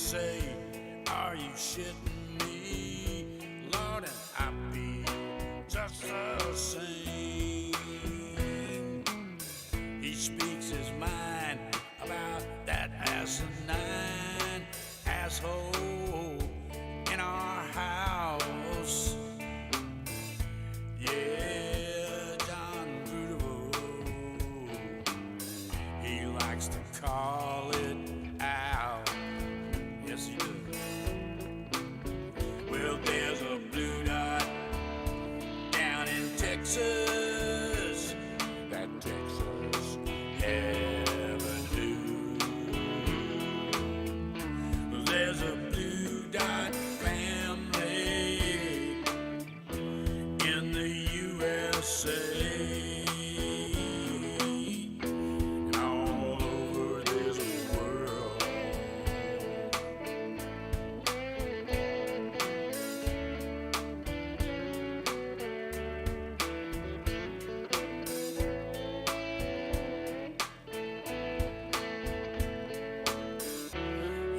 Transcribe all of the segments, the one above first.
say, are you shitting me? Lord, and I'd be just the same. He speaks his mind about that asinine asshole in our house. Yeah, John Bruto, he likes to call it out. Yes, he does. Well, there's a blue dot down in Texas, that Texas Avenue. There's a blue dot family in the USA and all over this world.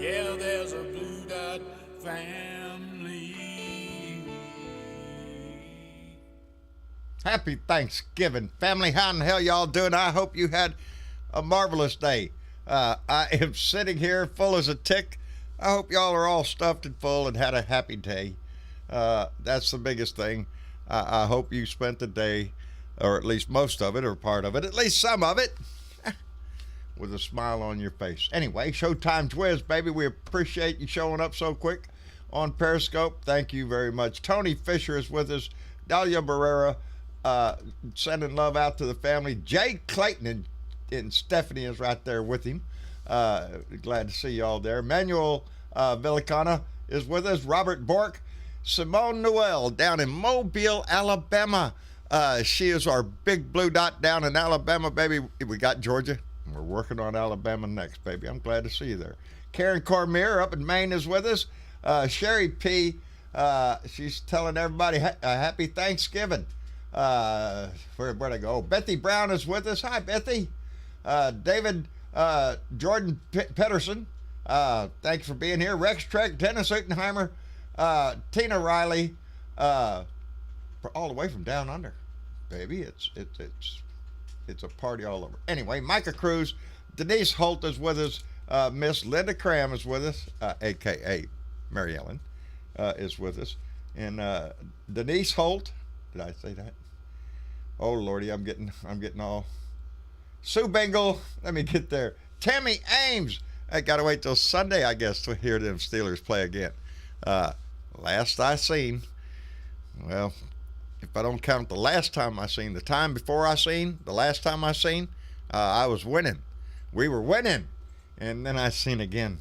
Yeah, there's a blue dot family. Happy Thanksgiving, family. How in the hell y'all doing? I hope you had a marvelous day. I am sitting here full as a tick. I hope y'all are all stuffed and full and had a happy day. That's the biggest thing. I hope you spent the day, or at least most of it, or part of it, at least some of it, with a smile on your face. Anyway, Showtime's whiz, baby. We appreciate you showing up so quick on Periscope. Thank you very much. Tony Fisher is with us. Dahlia Barrera, sending love out to the family. Jay Clayton and Stephanie is right there with him. Glad to see y'all there. Manuel Villicana is with us. Robert Bork. Simone Noel down in Mobile, Alabama. She is our big blue dot down in Alabama, baby. We got Georgia. We're working on Alabama next, baby. I'm glad to see you there. Karen Cormier up in Maine is with us. Sherry P., she's telling everybody a happy Thanksgiving. Where'd I go? Bethy Brown is with us. Hi, Bethy. David Jordan Pedersen, thanks for being here. Rex Trek, Dennis Utenheimer, Tina Riley, all the way from down under, baby. It's a party all over. Anyway, Micah Cruz, Denise Holt is with us. Miss Linda Cram is with us, a.k.a. Mary Ellen, is with us. And Denise Holt, did I say that? Oh, Lordy, I'm getting all... Sue Bengal, let me get there. Tammy Ames, I got to wait till Sunday, I guess, to hear them Steelers play again. Last I seen, well... If I don't count the last time I seen, the time before I seen, the last time I seen, I was winning. We were winning. And then I seen again.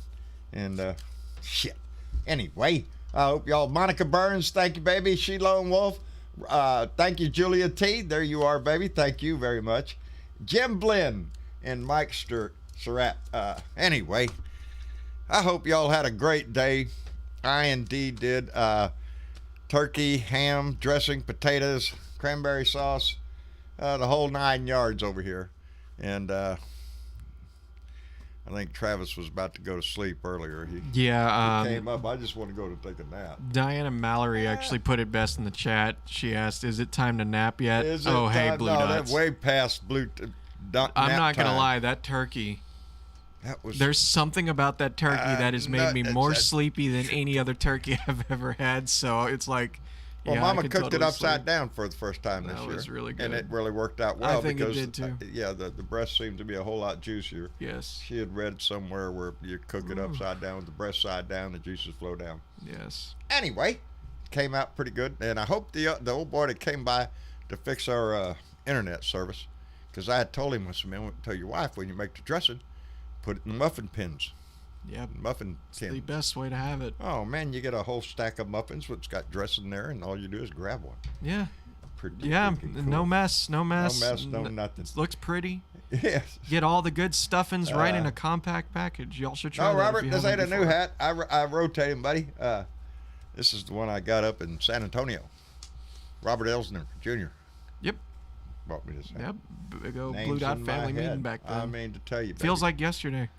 And, shit. Anyway, I hope y'all, Monica Burns, thank you, baby. She Lone Wolf, thank you, Julia T. There you are, baby. Thank you very much. Jim Blinn and Mike Surratt. Anyway, I hope y'all had a great day. I indeed did. Turkey, ham, dressing, potatoes, cranberry sauce, the whole 9 yards over here. And I think Travis was about to go to sleep earlier. He came up. I just want to go to take a nap. Diana Mallory actually put it best in the chat. She asked, "Is it time to nap yet?" Hey, Blue Dots. Dots. Way past blue. I'm not gonna lie. That turkey. There's something about that turkey that has made me more sleepy than any other turkey I've ever had. So it's like, well, Mama cooked totally it upside down for the first time this year. That was really good. And it really worked out well. I think because, it did too. The breast seemed to be a whole lot juicier. Yes. She had read somewhere where you cook it upside down with the breast side down, the juices flow down. Yes. Anyway, came out pretty good. And I hope the old boy that came by to fix our internet service, because I had told him, I said, man, tell your wife when you make the dressing, put it in the muffin pins. Yep. Muffin tin. The best way to have it. Oh, man, you get a whole stack of muffins which got dressing there, and all you do is grab one. Yeah. Pretty cool. No mess. No mess, no nothing. Looks pretty. Yes. Get all the good stuffings right in a compact package. Y'all should try that. Robert, this ain't a new hat. I rotate him, buddy. This is the one I got up in San Antonio. Robert Elsner Jr. Yep. Brought me this hat. Yep. Big old Blue Dot family meeting back then. I mean to tell you, baby. Feels like yesterday.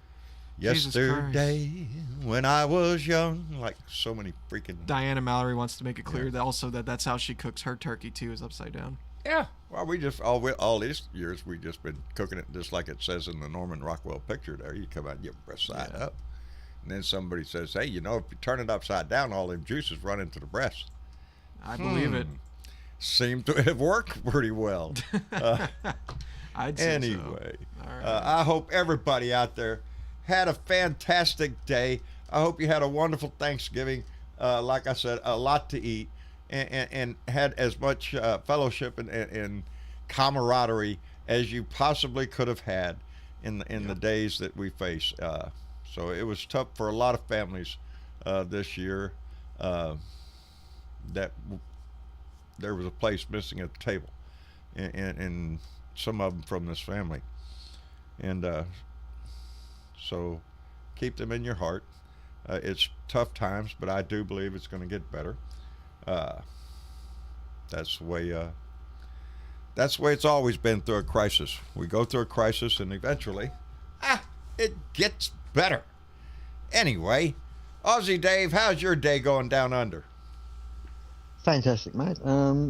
Yesterday when I was young. Like so many freaking. Diana Mallory wants to make it clear that also that's how she cooks her turkey too, is upside down. Yeah. Well, we just all these years we just been cooking it just like it says in the Norman Rockwell picture. There, you come out and get breast side up, and then somebody says, "Hey, you know, if you turn it upside down, all them juices run into the breast." I believe it. Seemed to have worked pretty well. I'd say anyway, so. All right. I hope everybody out there had a fantastic day. I hope you had a wonderful Thanksgiving. Like I said, a lot to eat, and had as much fellowship and camaraderie as you possibly could have had in the days that we face. So it was tough for a lot of families this year. That there was a place missing at the table, and some of them from this family, and so keep them in your heart. It's tough times, but I do believe it's going to get better. That's the way. That's the way it's always been through a crisis. We go through a crisis, and eventually, it gets better. Anyway, Aussie Dave, how's your day going down under? Fantastic, mate.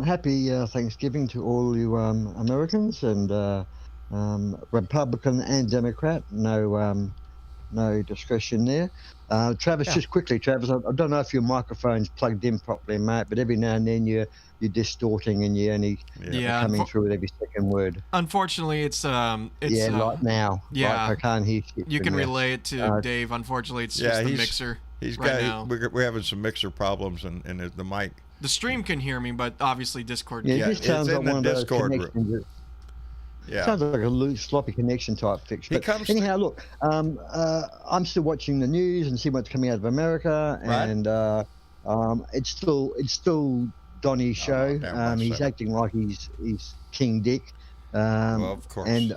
Happy Thanksgiving to all you Americans and Republican and Democrat. No discretion there. Travis, just quickly, Travis, I don't know if your microphone's plugged in properly, mate, but every now and then you're distorting and you're only coming through with every second word. Unfortunately, it's like now. Yeah, like I can't hear shit. You can relay it to Dave. Unfortunately, it's just the mixer. We're having some mixer problems, and the mic. The stream can hear me, but obviously Discord can't. Yeah, it sounds like one of those Discord room. Yeah. Sounds like a loose, sloppy connection type fix. But anyhow, look, I'm still watching the news and seeing what's coming out of America, and it's still Donny's show. He's acting like he's King Dick. Well, of course. And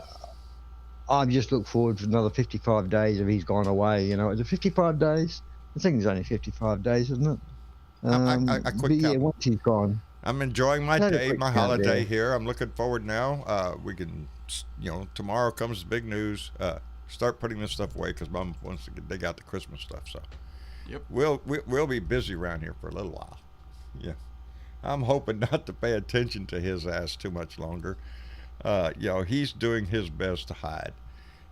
I just look forward to another 55 days if he's gone away. You know, is it 55 days? I think it's only 55 days, isn't it? I quit counting. Once he's gone. I'm enjoying my day, my holiday here. I'm looking forward now. We can, tomorrow comes the big news. Start putting this stuff away because Mom wants to dig out the Christmas stuff. So, yep, we'll be busy around here for a little while. Yeah, I'm hoping not to pay attention to his ass too much longer. He's doing his best to hide,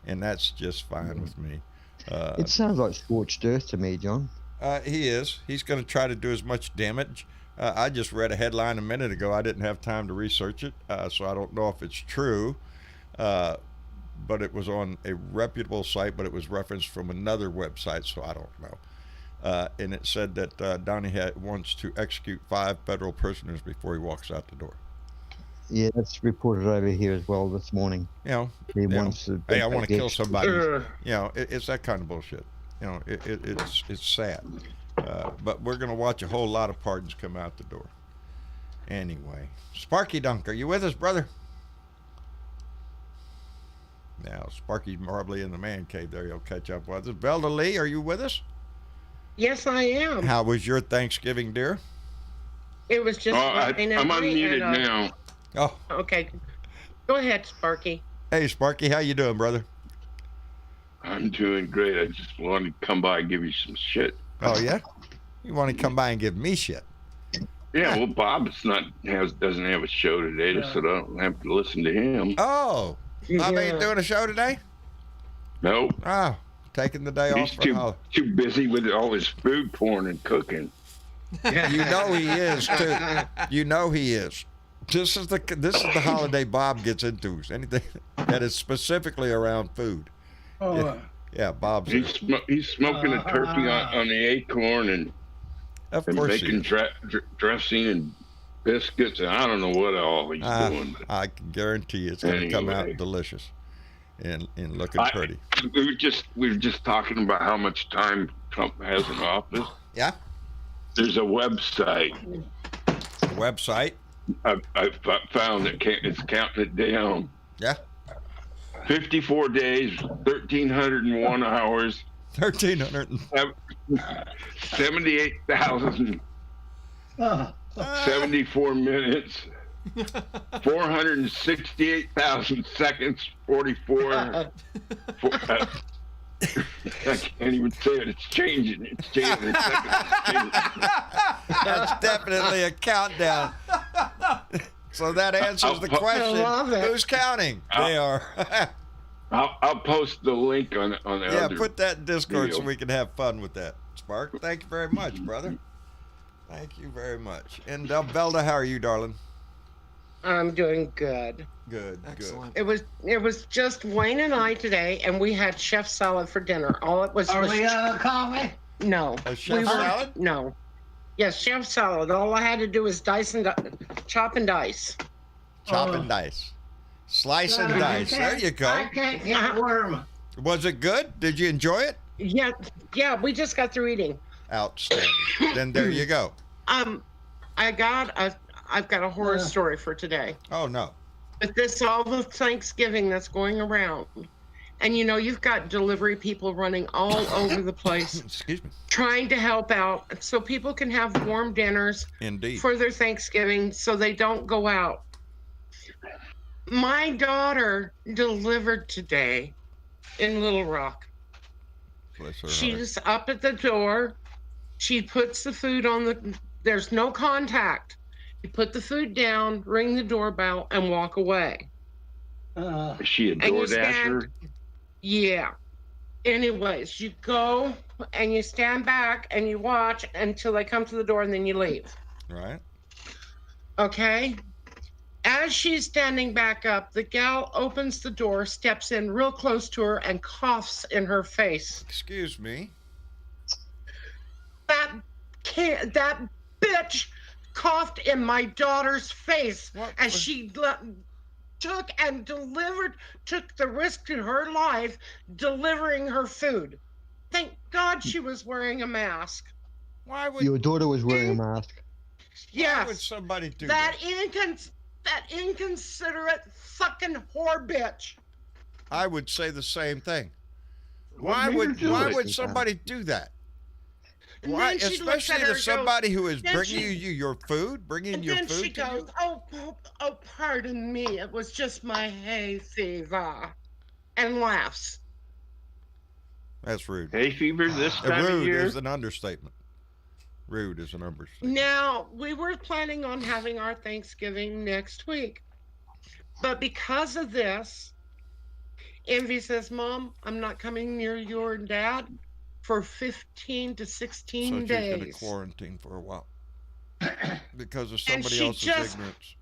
and that's just fine with me. It sounds like scorched earth to me, John. He is. He's going to try to do as much damage. I just read a headline a minute ago. I didn't have time to research it, so I don't know if it's true. But it was on a reputable site, but it was referenced from another website, so I don't know. And it said that Donnie wants to execute 5 federal prisoners before he walks out the door. Yeah, that's reported over here as well this morning. He wants to. Hey, I want to kill somebody. It's that kind of bullshit. It's sad. But we're going to watch a whole lot of pardons come out the door. Anyway, Sparky Dunk, are you with us, brother? Now, Sparky's probably in the man cave there. He'll catch up with us. Velda Lee, are you with us? Yes, I am. How was your Thanksgiving, dear? It was just I'm unmuted now. Oh. Okay. Go ahead, Sparky. Hey, Sparky, how you doing, brother? I'm doing great. I just wanted to come by and give you some shit. Oh, yeah? You want to come by and give me shit? Yeah, well, Bob doesn't have a show today, so I don't have to listen to him. Oh, Bob ain't doing a show today? Nope. Oh, taking the day off. He's too busy with all his food porn and cooking. You know he is, too. You know he is. This is the holiday Bob gets into. Anything that is specifically around food. Oh. Yeah, Bob's. He's smoking a turkey on the acorn and making dressing and biscuits, and I don't know what all he's doing. I can guarantee it's going to come out delicious and looking pretty. We were just talking about how much time Trump has in office. Yeah. There's a website. I found that it's counting it down. Yeah. 54 days, 1,301 hours. 78,000. 74 minutes. 468,000 seconds. 44. I can't even say it. It's changing. It's changing. That's definitely a countdown. So that answers the question. Who's counting? They are. I'll post the link on the other. Put that in Discord video. so we can have fun with that. Spark, thank you very much, brother. Thank you very much. And Velda, how are you, darling? I'm doing good. Good. Excellent. It was just Wayne and I today, and we had chef salad for dinner. All it was Are was we coffee? no. A chef salad? No. Yes, chef salad. All I had to do was chop and dice. Chop and dice. Slice and dice. There you go. I can't get worm. Was it good? Did you enjoy it? Yeah. We just got through eating. Outstanding. Then there you go. I've got a horror story for today. Oh, no. But this all the Thanksgiving that's going around. And you've got delivery people running all over the place. Excuse me. Trying to help out so people can have warm dinners Indeed. for their Thanksgiving so they don't go out. My daughter delivered today in Little Rock. Bless her heart. She's up at the door. She puts the food on there's no contact. You put the food down, ring the doorbell, and walk away. Is she a And you DoorDasher? Yeah. Anyways, you go and you stand back and you watch until they come to the door and then you leave. Right. Okay? As she's standing back up, the gal opens the door, steps in real close to her, and coughs in her face. Excuse me. That bitch coughed in my daughter's face as she took the risk in her life delivering her food. Thank God she was wearing a mask. Why would Your daughter was wearing a mask. Yes. Why would somebody do that? That inconsiderate fucking whore bitch. I would say the same thing. What Why made her do why it? would somebody do that? And Why, then she looks especially at her to and somebody who is then bringing she- you your food, bringing And your then food she to goes, you? oh, pardon me. It was just my hay fever. And laughs. That's rude. Hay fever this time of Rude year? is an understatement. Rude is an understatement. Now, we were planning on having our Thanksgiving next week. But because of this, Envy says, Mom, I'm not coming near your dad for 15 to 16 So she's days. going to quarantine for a while because of And somebody she else's just- ignorance.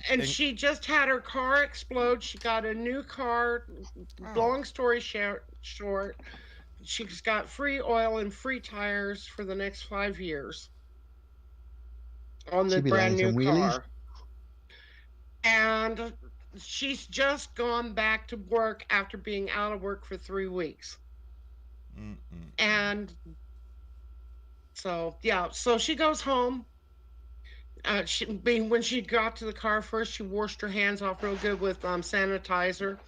And she just had her car explode. She got a new car. Long story short, she's got free oil and free tires for the next 5 years on the She'll be brand laying new some wheelies. car. And she's just gone back to work after being out of work for 3 weeks. And so, so she goes home. When she got to the car first, she washed her hands off real good with sanitizer.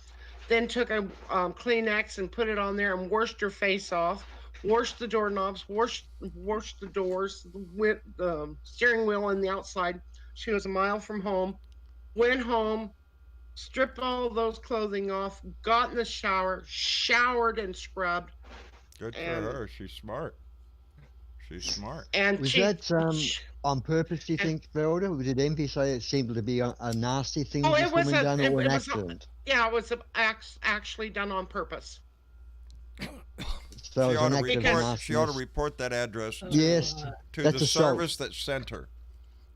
Then took a Kleenex and put it on there and washed her face off. Washed the doorknobs. Washed the doors, with the steering wheel and the outside. She was a mile from home. Went home, stripped all of those clothing off. Got in the shower, showered and scrubbed. Good for her. She's smart. She's smart. And Was that on purpose, do you think, Velda? Did Envy say it seemed to be a nasty thing Oh, this it was woman done, or an it was accident? Yeah, it was actually done on purpose. So it was an act of She ought to nastiness. report that address Yes, to that's the assault. service that sent her.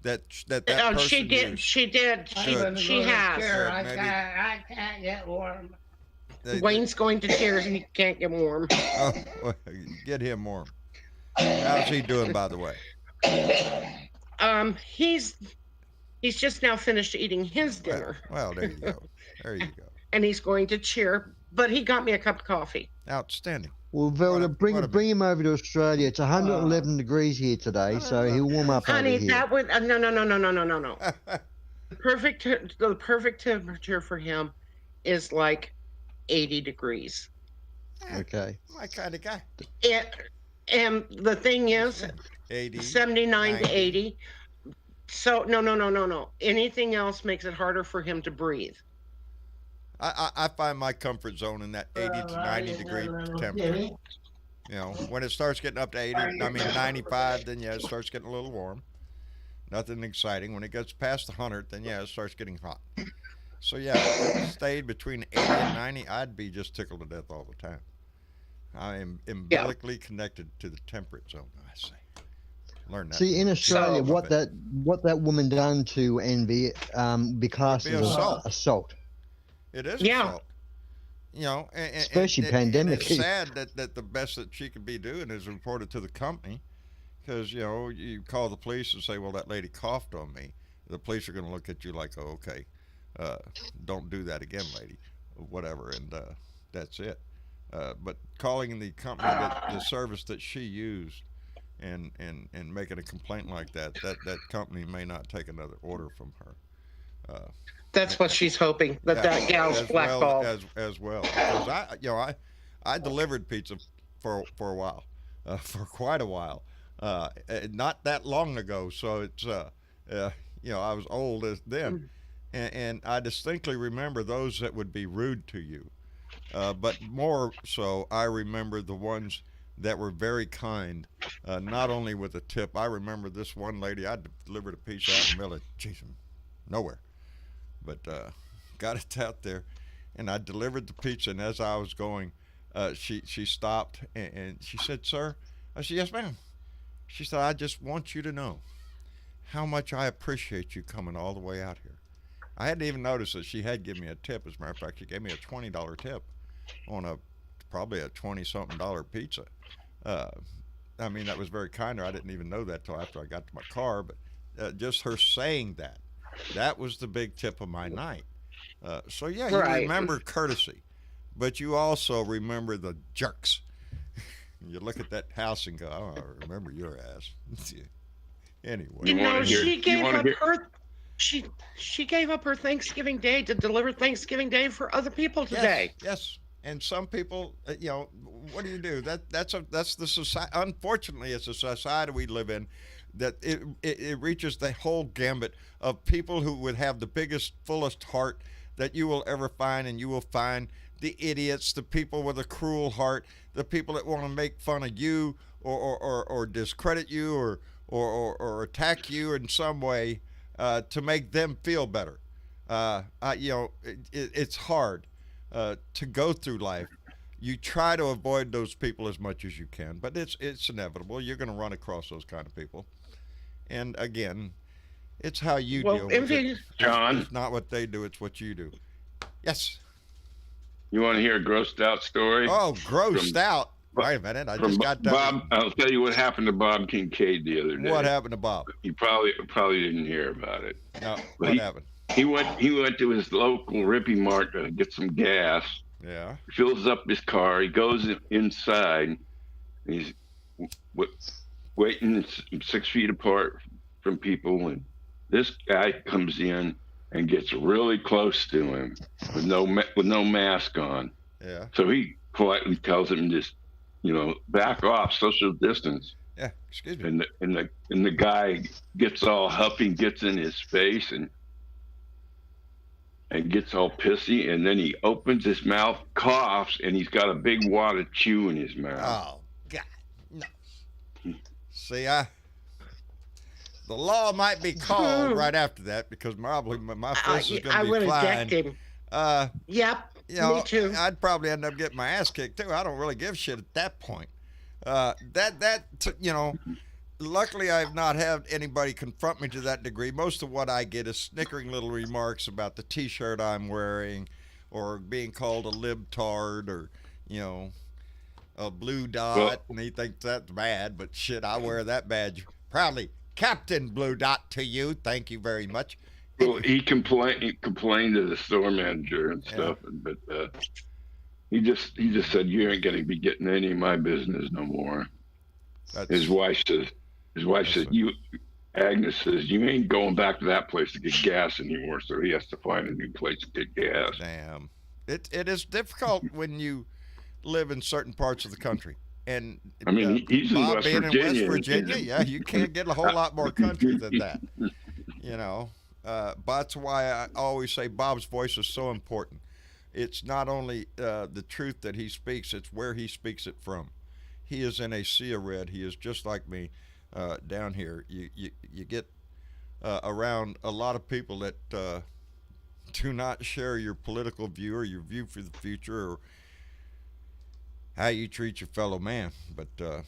That Oh, person she did. used. She did. Good. She has. Good, I maybe. can't get warm. Wayne's going to tears and he can't get warm. Oh, well, get him warm. How's he doing, by the way? He's just now finished eating his dinner, Well, there you go. There you go. and he's going to cheer. But he got me a cup of coffee. Outstanding. Well, Velda, what a- bring him over to Australia. It's 111 degrees here today, so he'll warm up Honey, over here. that would no. The perfect temperature for him is like 80 degrees. Okay. My kind of guy. And the thing is, 80. 79 90. to 80. So no. Anything else makes it harder for him to breathe. I find my comfort zone in that 80 to 90 degree temperature. You know, when it starts getting up to 95, then yeah, it starts getting a little warm. Nothing exciting. When it gets past 100, then yeah, it starts getting hot. So yeah, if it stayed between 80 and 90, I'd be just tickled to death all the time. I am umbilically connected to the temperate zone, I say. Learn that. See, in Australia, what that woman done to Envy be classed as assault. It is assault. You know, especially pandemic. And it's sad that the best that she could be doing is report it to the company, because you know, you call the police and say, well, that lady coughed on me. The police are going to look at you like, oh, okay, don't do that again, lady, whatever, and that's it. But calling the company, the service that she used, and making a complaint like that company may not take another order from her. That's what she's hoping, that gal's blackballed. As well, because I delivered pizza for a while, for quite a while, not that long ago. So it's I was old then, and I distinctly remember those that would be rude to you, but more so I remember the ones that were very kind, not only with a tip. I remember this one lady. I delivered a pizza out in the middle of nowhere. But got it out there, and I delivered the pizza. And as I was going, she stopped and she said, "Sir," I said, "Yes, ma'am." She said, "I just want you to know how much I appreciate you coming all the way out here." I hadn't even noticed that she had given me a tip. As a matter of fact, she gave me a $20 tip on probably a $20-something pizza. I mean, that was very kind of her. I didn't even know that till after I got to my car. But just her saying that was the big tip of my night. So yeah, you remember courtesy, but you also remember the jerks. You look at that house and go, "Oh, I remember your ass." Anyway, she gave up her Thanksgiving Day to deliver Thanksgiving Day for other people today. Yes. And some people, what do you do? That's the society. Unfortunately, it's a society we live in that it reaches the whole gambit of people who would have the biggest, fullest heart that you will ever find, and you will find the idiots, the people with a cruel heart, the people that want to make fun of you or discredit you or attack you in some way to make them feel better. It's hard to go through life. You try to avoid those people as much as you can, but it's inevitable. You're going to run across those kind of people. And again, it's how you deal with it. John, it's not what they do, it's what you do. Yes. You want to hear a grossed out story? Oh, grossed out. Wait a minute. I just got done. Bob, I'll tell you what happened to Bob Kincaid the other day. What happened to Bob? You probably didn't hear about it. No. What happened? He went to his local Rippy Mart to get some gas. Yeah. Fills up his car. He goes inside. He's waiting 6 feet apart from people, and this guy comes in and gets really close to him with no mask on. Yeah. So he politely tells him just, back off, social distance. Yeah. Excuse me. And the guy gets all huffy, gets in his face and gets all pissy, and then he opens his mouth, coughs, and he's got a big wad of chew in his mouth. Oh God, no. See, the law might be called right after that, because probably my fist is going to be flying. I would have decked him. Yep. Me too. I'd probably end up getting my ass kicked too. I don't really give a shit at that point. Luckily, I've not had anybody confront me to that degree. Most of what I get is snickering little remarks about the T-shirt I'm wearing, or being called a libtard, or a blue dot, and he thinks that's bad. But shit, I wear that badge proudly. Captain Blue Dot to you. Thank you very much. Well, he complained to the store manager and stuff, but he just said, "You ain't gonna be getting any of my business no more." His wife says, Agnes says, "You ain't going back to that place to get gas anymore." So he has to find a new place to get gas. Damn, it is difficult when you live in certain parts of the country. And I mean, he's in West Virginia. In West Virginia, yeah, you can't get a whole lot more country than that. That's why I always say Bob's voice is so important. it's not only the truth that he speaks, it's where he speaks it from. He is in a sea of red. He is just like me down here. You get around a lot of people that do not share your political view or your view for the future or how you treat your fellow man. But,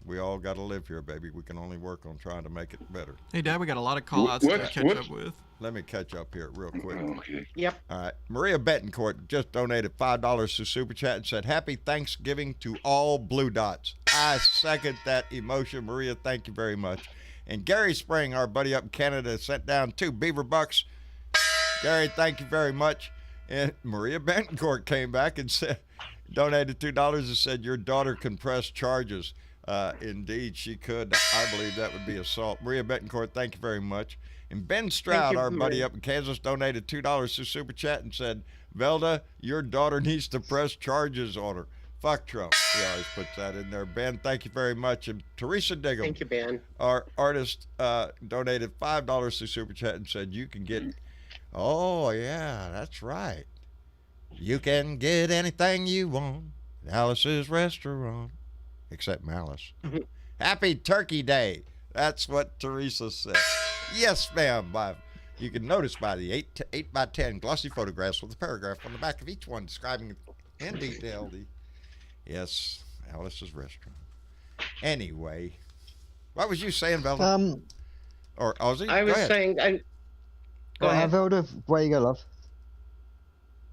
we all got to live here, baby. We can only work on trying to make it better. Hey, Dad, we got a lot of call-outs to catch up with. Let me catch up here real quick. Okay. Yep. All right. Maria Betancourt just donated $5 to Super Chat and said, Happy Thanksgiving to all Blue Dots. I second that emotion. Maria, thank you very much. And Gary Spring, our buddy up in Canada, sent down 2 beaver bucks. Gary, thank you very much. And Maria Betancourt came back and said, donated $2 and said, your daughter can press charges. Indeed, she could. I believe that would be assault. Maria Betancourt, thank you very much. And Ben Stroud, our buddy up in Kansas, donated $2 to Super Chat and said, Velda, your daughter needs to press charges on her. Fuck Trump. He always puts that in there. Ben, thank you very much. And Teresa Diggum, Thank you, Ben. our artist, donated $5 to Super Chat and said, you can get, oh, yeah, that's right. You can get anything you want at Alice's restaurant, except Malice. Happy Turkey Day. That's what Teresa said. Yes, ma'am. You can notice by the 8x10 glossy photographs with a paragraph on the back of each one describing in detail the, yes, Alice's restaurant. Anyway, what was you saying, Velda? Or Ozzy? I was saying. Go ahead. Velda, where you go, love?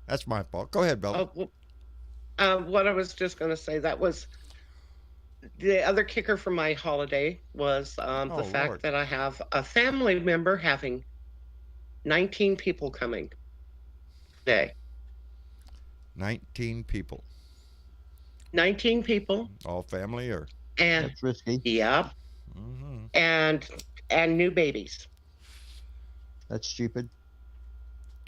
That's my fault. Go ahead, Velda. What I was just going to say, that was the other kicker for my holiday was the fact Lord. that I have a family member having 19 people coming today. 19 people. 19 people. All family or? And That's risky. yep. Mm-hmm. And new babies. That's stupid.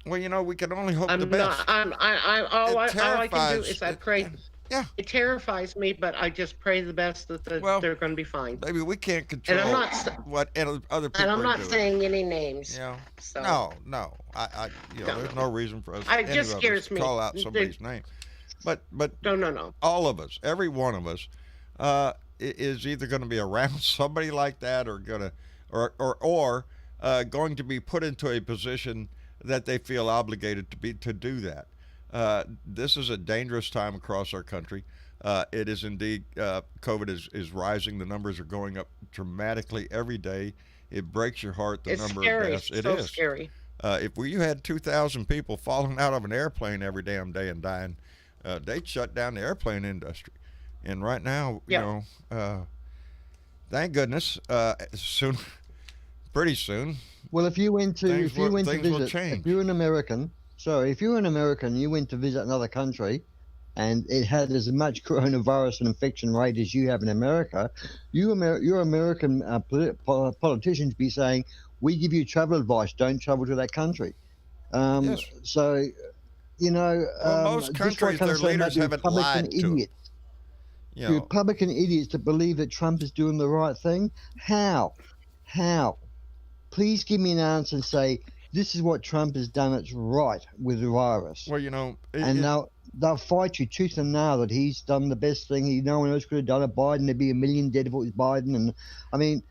Well, we can only hope I'm the best. not. All I can do is I pray. Yeah. It terrifies me, but I just pray the best that they're going to be fine. Maybe we can't control And I'm not, what other people and I'm are not doing. saying any names. So. No. There's no reason for us. It just scares to me. call out somebody's name. But No. all of us, every one of us, is either going to be around somebody like that, or going to be put into a position that they feel obligated to do that. This is a dangerous time across our country. It is indeed. COVID is rising. The numbers are going up dramatically every day. It breaks your heart. The number of deaths. It is scary. If you had 2,000 people falling out of an airplane every damn day and dying, they'd shut down the airplane industry. And right now, thank goodness, pretty soon. Well, if you went to visit, if you're an American, you went to visit another country, and it had as much coronavirus and infection rate as you have in America, your American politicians be saying, we give you travel advice, don't travel to that country. Yes. So, most countries, their leaders haven't lied to them. The Republican idiots that believe that Trump is doing the right thing. How? Please give me an answer and say, this is what Trump has done. It's right with the virus. Well, they'll fight you tooth and nail that he's done the best thing. No one else could have done it. Biden, there'd be 1 million dead if it was Biden. And I mean,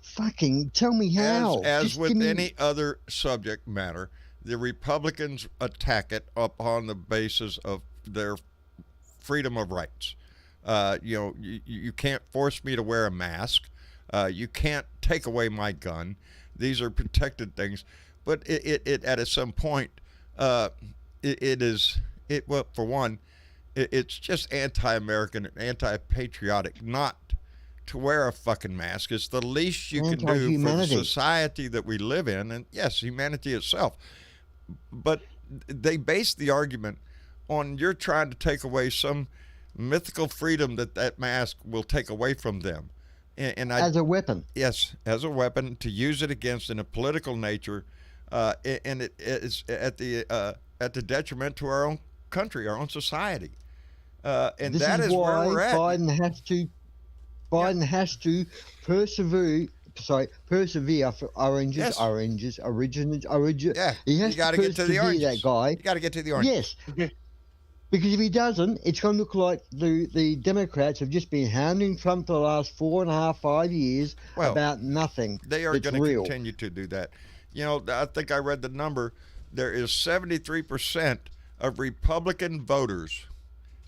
fucking tell me how. As with any other subject matter, the Republicans attack it upon the basis of their freedom of rights. You can't force me to wear a mask. You can't take away my gun. These are protected things. But it at some point, it's just anti-American and anti-patriotic not to wear a fucking mask. It's the least you can do for the society that we live in, and yes, humanity itself. But they base the argument on you're trying to take away some mythical freedom that mask will take away from them. As a weapon. Yes, as a weapon to use it against in a political nature, and it is at the detriment to our own country, our own society, and this that is where we're at. Biden has to persevere persevere for oranges, Yes. oranges. Yeah, He has you got to get to the persevere, oranges. that guy. You got to get to the oranges. Yes. Because if he doesn't, it's going to look like the Democrats have just been hounding Trump for the last 4.5, 5 years about nothing. They are going to continue to do that. You know, I think I read the number. There is 73% of Republican voters.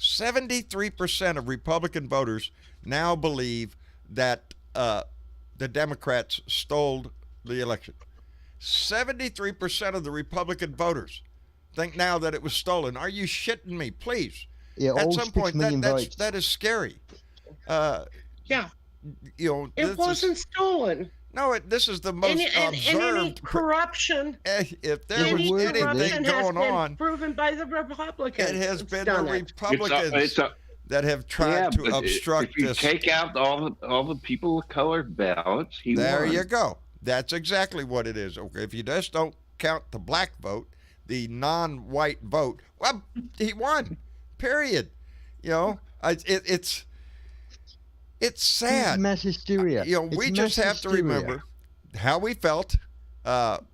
73% of Republican voters now believe that the Democrats stole the election. 73% of the Republican voters think now that it was stolen. Are you shitting me? Please. Yeah, At all some 6 point, million votes. that is scary. Yeah, You know, it wasn't stolen. No, this is the most observed. Any corruption. If there Any was corruption anything has going been on, proven by the Republicans. it has It's been the done it. Republicans that have tried to obstruct if you this. take out all the people with colored ballots, he There won. you go. That's exactly what it is. Okay, if you just don't count the black vote, the non-white vote, well, he won. Period. You know, it's sad. It's mass hysteria. You know, we just have to remember how we felt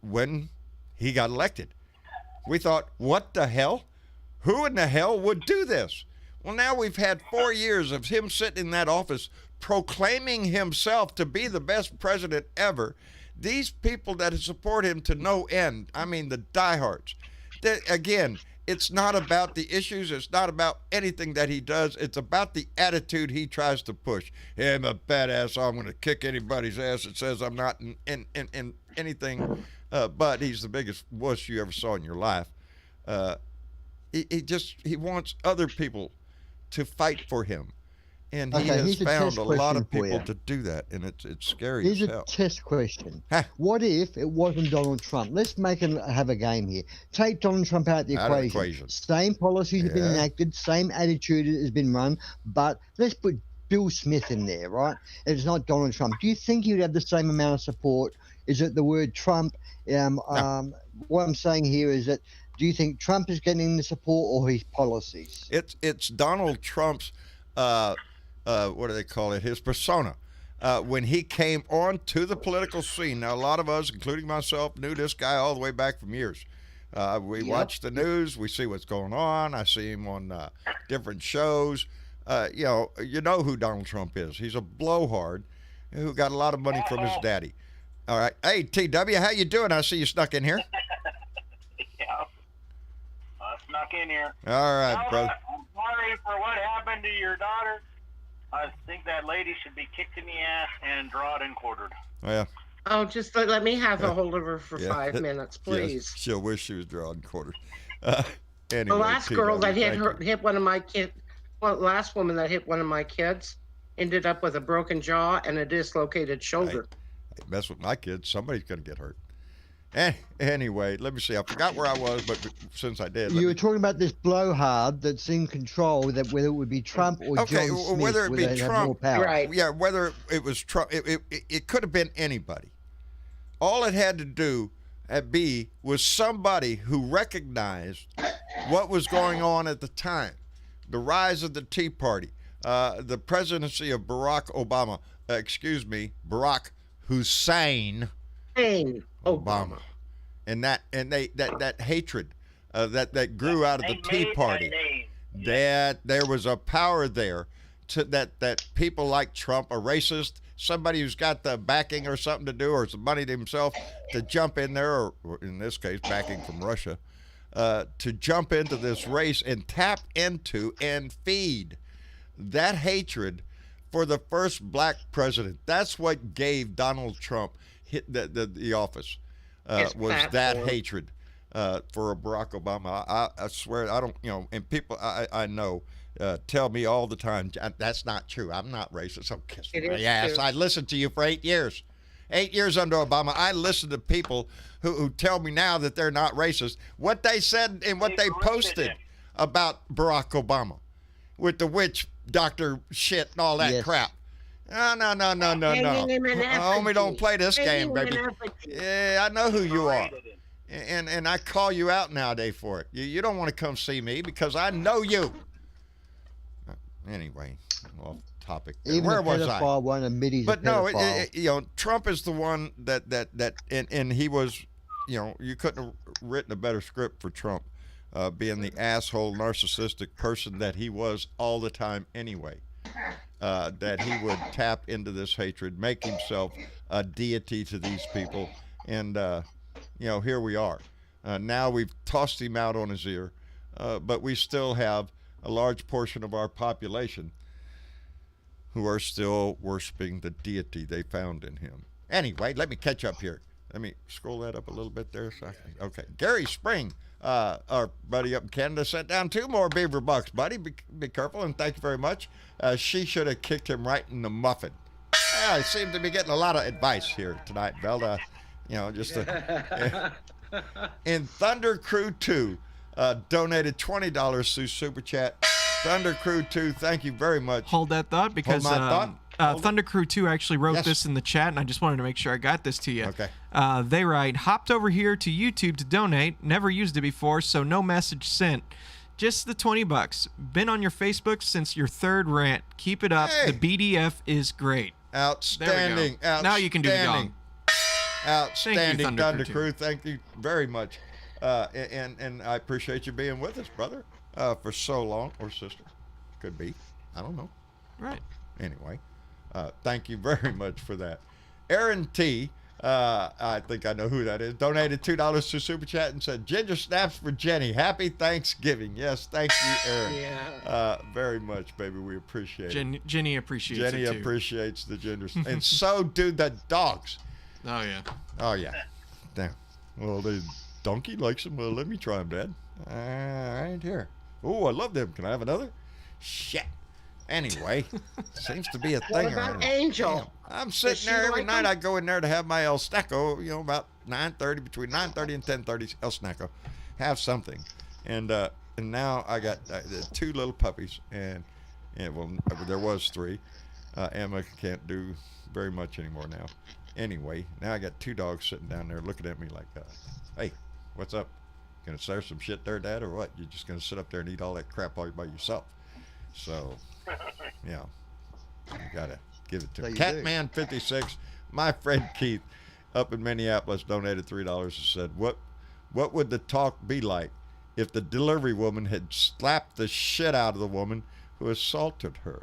when he got elected. We thought, what the hell? Who in the hell would do this? Well, now we've had 4 years of him sitting in that office proclaiming himself to be the best president ever. These people that support him to no end, I mean the diehards. Again, it's not about the issues. It's not about anything that he does. It's about the attitude he tries to push. Hey, I'm a badass. So I'm going to kick anybody's ass that says I'm not in anything. But he's the biggest wuss you ever saw in your life. He wants other people to fight for him. And he has found a lot of people to do that, and it's scary Here's as hell. a test question. What if it wasn't Donald Trump? Let's have a game here. Take Donald Trump out of the equation. Same policies have been enacted, same attitude has been run, but let's put Bill Smith in there, right? It's not Donald Trump. Do you think he would have the same amount of support? Is it the word Trump? No. What I'm saying here is that do you think Trump is getting the support or his policies? It's Donald Trump's what do they call it? His persona. When he came onto the political scene. Now, a lot of us, including myself, knew this guy all the way back from years. We watch the news. We see what's going on. I see him on different shows. You know who Donald Trump is. He's a blowhard who got a lot of money from his daddy. All right. Hey, TW, how you doing? I see you snuck in here. Yeah. I snuck in here. All right, brother. I'm sorry for what happened to your daughter. I think that lady should be kicked in the ass and drawed and quartered. Yeah. Oh, just let me have a hold of her for 5 minutes, please. Yes, she'll wish she was drawn and quartered. Anyway, The last girl that hit thank you. hit one of my kids, last woman that hit one of my kids, ended up with a broken jaw and a dislocated shoulder. Hey, mess with my kids, somebody's gonna get hurt. Anyway, let me see. I forgot where I was, but since I did, You were talking about this blowhard that's in control, that whether it would be Trump or John Smith, whether it be they'd have more Trump, power. Right. yeah, whether it was Trump, it could have been anybody. All it had to do was somebody who recognized what was going on at the time, the rise of the Tea Party, the presidency of Barack Obama, Barack Hussein Obama, and that hatred that grew out of the Tea Party. That there was a power there that people like Trump, a racist, somebody who's got the backing or something to do, or some money to himself to jump in there, or in this case, backing from Russia, to jump into this race and tap into and feed that hatred for the first black president. That's what gave Donald Trump the office, was that hatred for Barack Obama. I swear, I don't, and people I know tell me all the time, that's not true. I'm not racist. So kiss my ass. I listened to you for 8 years. 8 years under Obama, I listened to people who tell me now that they're not racist. What they said and what they posted about Barack Obama with the witch doctor shit and all that crap. No. Homie, don't play this game, baby. Yeah, I know who you are. And I call you out nowadays for it. You don't want to come see me because I know you. Anyway, off topic. There. Even Where a was pedophile I? won't admit he's But a no, pedophile. Trump is the one that and he was, you couldn't have written a better script for Trump, being the asshole, narcissistic person that he was all the time anyway. That he would tap into this hatred, make himself a deity to these people, and here we are. Now we've tossed him out on his ear, but we still have a large portion of our population who are still worshiping the deity they found in him. Anyway, let me catch up here. Let me scroll that up a little bit there. Okay. Gary Spring, our buddy up in Canada, sent down 2 more beaver bucks. Buddy, be careful, and thank you very much. She should have kicked him right in the muffin. I seem to be getting a lot of advice here tonight, Velda. In Thunder Crew 2, donated $20 through Super Chat. Thunder Crew 2, thank you very much. Hold that thought, because Thunder Crew 2 actually wrote this in the chat, and I just wanted to make sure I got this to you. Okay. They write, hopped over here to YouTube to donate. Never used it before, so no message sent. Just the $20. Been on your Facebook since your 3rd rant. Keep it up. Hey. The BDF is great. Outstanding. There we go. Now you can do the gong. Outstanding, Thank you, Thunder Crew. Thank you very much. And I appreciate you being with us, brother, for so long. Or sister. Could be. I don't know. Right. Anyway, thank you very much for that. Aaron T., I think I know who that is, donated $2 to Super Chat and said, Ginger Snaps for Jenny. Happy Thanksgiving. Yes, thank you, Aaron. Very much, baby. We appreciate it. Jenny appreciates it, too. Jenny appreciates the ginger. And so do the dogs. Oh, yeah. Oh, yeah. Damn. Well, the donkey likes them. Well, let me try them, Dad. Right here. Oh, I love them. Can I have another? Shit. Anyway, seems to be a thing. What about Angel? Damn. I'm sitting there every night. I go in there to have my El Snacko, about 9:30, between 9:30 and 10:30, El Snacko. Have something. And now I got 2 little puppies, and well, there was 3. Emma can't do very much anymore now. Anyway, now I got 2 dogs sitting down there looking at me like, hey, what's up? Gonna serve some shit there, Dad, or what? You're just gonna sit up there and eat all that crap all by yourself? So, yeah, you gotta give it to him. Catman56, my friend Keith, up in Minneapolis, donated $3 and said, "What would the talk be like if the delivery woman had slapped the shit out of the woman who assaulted her?"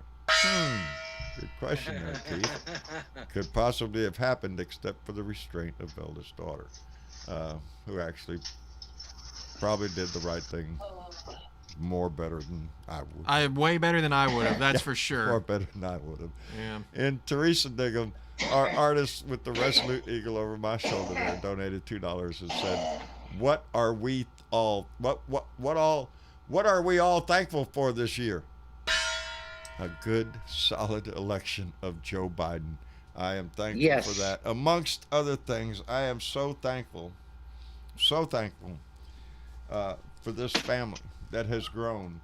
Good question there, Keith. Could possibly have happened except for the restraint of Velda's daughter, who actually probably did the right thing more better than I would. Way better than I would have, that's for sure. More better than I would have. Yeah. And Teresa Diggum, our artist with the Resolute Eagle over my shoulder there, donated $2 and said, what are we all thankful for this year? A good, solid election of Joe Biden. I am thankful for that. Amongst other things, I am so thankful for this family that has grown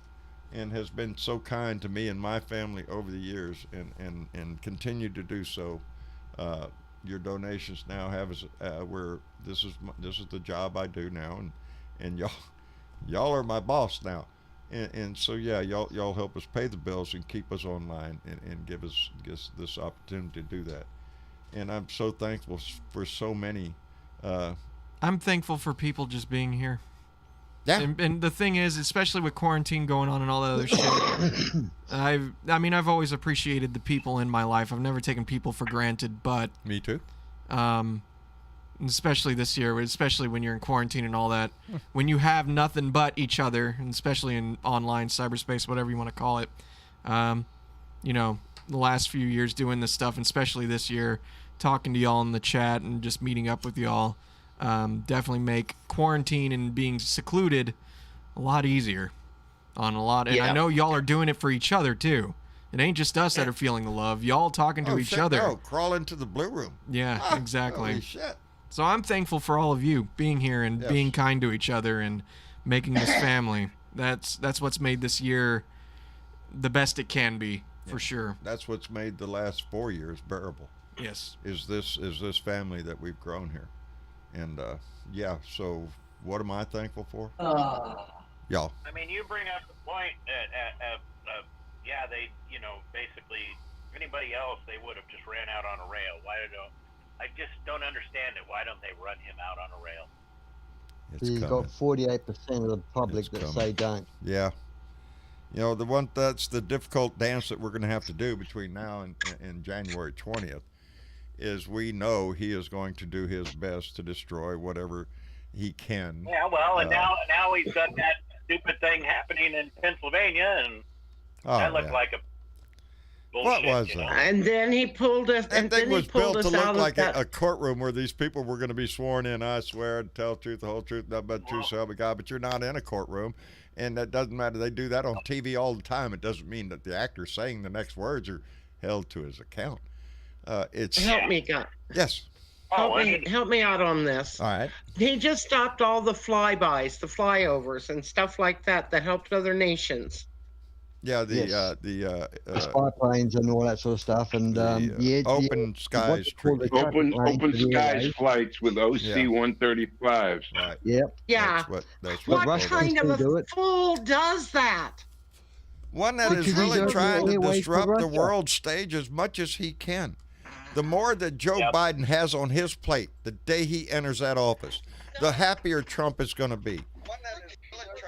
and has been so kind to me and my family over the years, and continue to do so. Your donations now have us where this is the job I do now, and y'all are my boss now. And so y'all help us pay the bills and keep us online and give us this opportunity to do that. And I'm so thankful for so many. I'm thankful for people just being here. Yeah. And the thing is, especially with quarantine going on and all that other shit, I've always appreciated the people in my life. I've never taken people for granted, but me too. Especially this year, especially when you're in quarantine and all that, when you have nothing but each other, and especially in online cyberspace, whatever you want to call it. The last few years doing this stuff, and especially this year, talking to y'all in the chat and just meeting up with y'all, definitely make quarantine and being secluded a lot easier on a lot. And I know y'all are doing it for each other too. It ain't just us that are feeling the love. Y'all talking to each other. No, crawl into the blue room. Yeah, exactly. Holy shit. So I'm thankful for all of you being here and being kind to each other and making this family. That's what's made this year the best it can be, for sure. That's what's made the last 4 years bearable. Yes. Is this family that we've grown here. And so what am I thankful for? Y'all. I mean, you bring up the point that yeah, they, basically anybody else, they would have just ran out on a rail. I just don't understand it. Why don't they run him out on a rail? It's You've coming. got 48% of the public It's that coming. say don't. Yeah. That's the difficult dance that we're going to have to do between now and January 20th is we know he is going to do his best to destroy whatever he can. Yeah, well, and now he's got that stupid thing happening in Pennsylvania, and that looked like a bullshit. What was you know? that? And then he pulled us. That And thing then he was pulled built to us look out like of that. a courtroom where these people were going to be sworn in. I swear to tell the truth, the whole truth, nothing but the truth, so help me God. But you're not in a courtroom, and that doesn't matter. They do that on TV all the time. It doesn't mean that the actor saying the next words are held to his account. It's Help me, God. yes. Help me out on this. All right. He just stopped all the flybys, the flyovers, and stuff like that helped other nations. Yeah. Yes. The Spy planes and all that sort of stuff. And open skies treaty. Open skies flights with OC 135s. Right. Yep. Yeah. That's What what kind of do a it. fool does that? One that Because is he really does trying it to anyway disrupt for the Russia. world stage as much as he can. The more that Joe Biden has on his plate the day he enters that office, the happier Trump is going to be.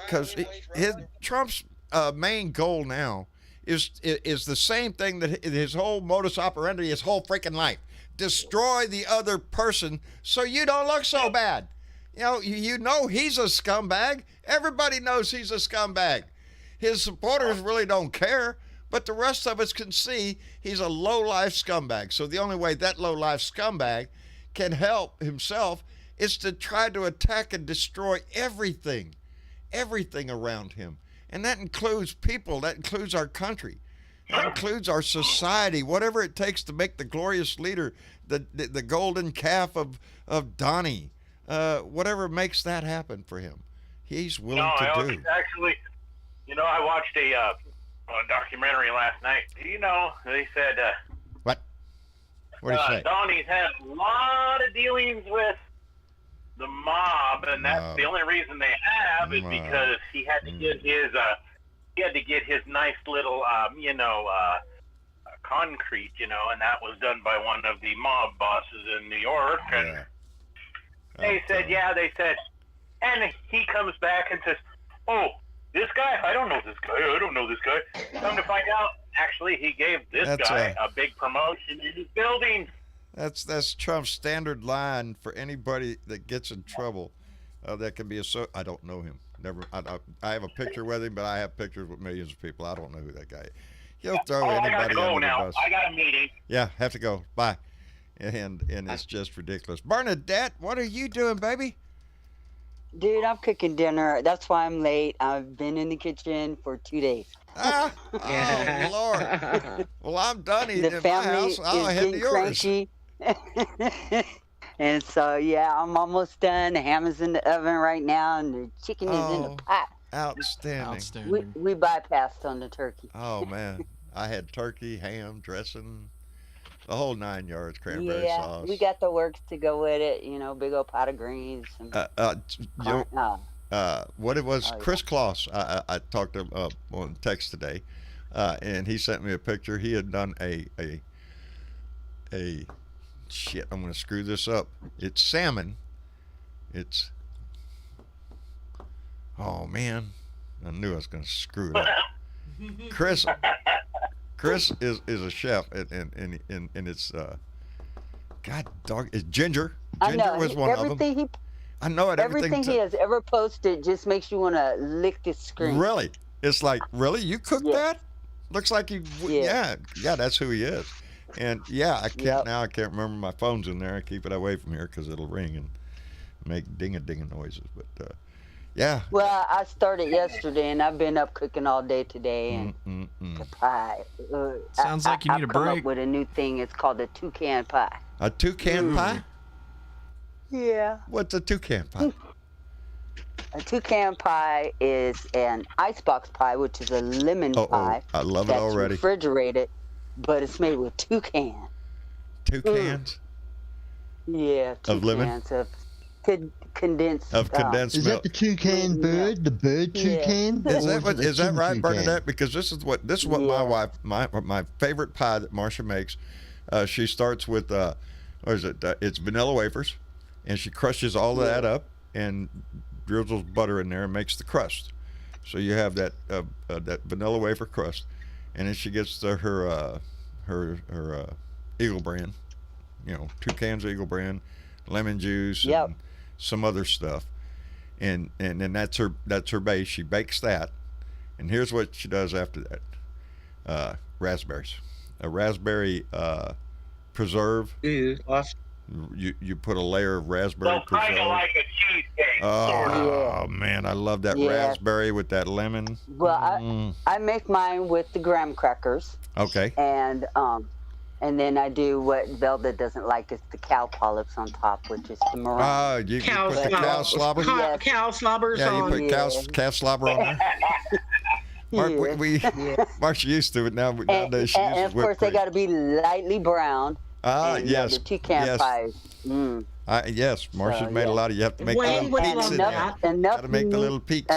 Because Trump's main goal now is the same thing that his whole modus operandi, his whole freaking life. Destroy the other person so you don't look so bad. You know he's a scumbag. Everybody knows he's a scumbag. His supporters really don't care, but the rest of us can see he's a low-life scumbag. So the only way that low-life scumbag can help himself is to try to attack and destroy everything around him. And that includes people, that includes our country, that includes our society, whatever it takes to make the glorious leader, the golden calf of Donnie, whatever makes that happen for him, he's willing to do. Actually, I watched a documentary last night. They said What did he say? Donnie's had a lot of dealings with the mob, and that's the only reason they have is because he had to get his nice little concrete, and that was done by one of the mob bosses in New York. And they said, and he comes back and says, "Oh, this guy? I don't know this guy. Come to find out, actually, he gave this guy a big promotion in his building." That's Trump's standard line for anybody that gets in trouble. That can be I don't know him. Never. I have a picture with him, but I have pictures with millions of people. I don't know who that guy is. He'll throw anybody I got to go under now. the bus. I got a meeting. Yeah, have to go. Bye. And it's just ridiculous. Bernadette, what are you doing, baby? Dude, I'm cooking dinner. That's why I'm late. I've been in the kitchen for 2 days. Oh, Lord. Well, I'm done eating The in my family house. I'll is head to getting yours. cranky. And so, I'm almost done. The ham is in the oven right now, and the chicken is in the pot. Outstanding. We bypassed on the turkey. Oh, man. I had turkey, ham, dressing, the whole 9 yards, cranberry Yeah, sauce. we got the works to go with it. Big old pot of greens. And what it was, Chris Kloss, I talked to him on text today, and he sent me a picture. He had done a shit, I'm going to screw this up. It's salmon. Oh, man. I knew I was going to screw it up. Chris is a chef, and it's, God dog, it's Ginger. Ginger was one of them. I know it. Everything he has ever posted just makes you want to lick the screen. Really? It's like, really? You cooked that? Looks like you. Yeah. That's who he is. And I can't now. I can't remember. My phone's in there. I keep it away from here because it'll ring and make ding-a-ding noises. But Well, I started yesterday, and I've been up cooking all day today. And the pie. Sounds like you need a break. I've come up with a new thing. It's called a toucan pie. A toucan pie? Yeah. What's a toucan pie? A toucan pie is an icebox pie, which is a lemon pie. I love it already. That's refrigerated, but it's made with toucan. Toucans? Yeah, of lemon. condensed. Of condensed Is milk. that the toucan bird? The bird toucan? Is that Or what, the is that tin right, toucan? Bernadette? Because this is what my wife, my favorite pie that Marcia makes. She starts with what is it? It's vanilla wafers, and she crushes all of that up and drizzles butter in there and makes the crust. So you have that that vanilla wafer crust, and then she gets her Eagle brand, 2 cans of Eagle brand, lemon juice, and some other stuff, and then that's her base. She bakes that, and here's what she does after that: raspberries, a raspberry preserve. Ooh, awesome. You put a layer of raspberry preserve. Kind of like a cheesecake. Oh man, I love that raspberry with that lemon. Well, I make mine with the graham crackers. Okay. And then I do what Velda doesn't like is the cow polyps on top, which is the meringue. You put the cow slobber? Cow slobbers Yeah, on. you put calf slobber on there? Marcia used to it now, but nowadays she uses and of whipped course, they cream. got to be lightly browned. Yes. The toucan pies. Yes, Marcia's made a lot of. You have to make Wayne the little would peaks in love there. that. Got to make the little peaks.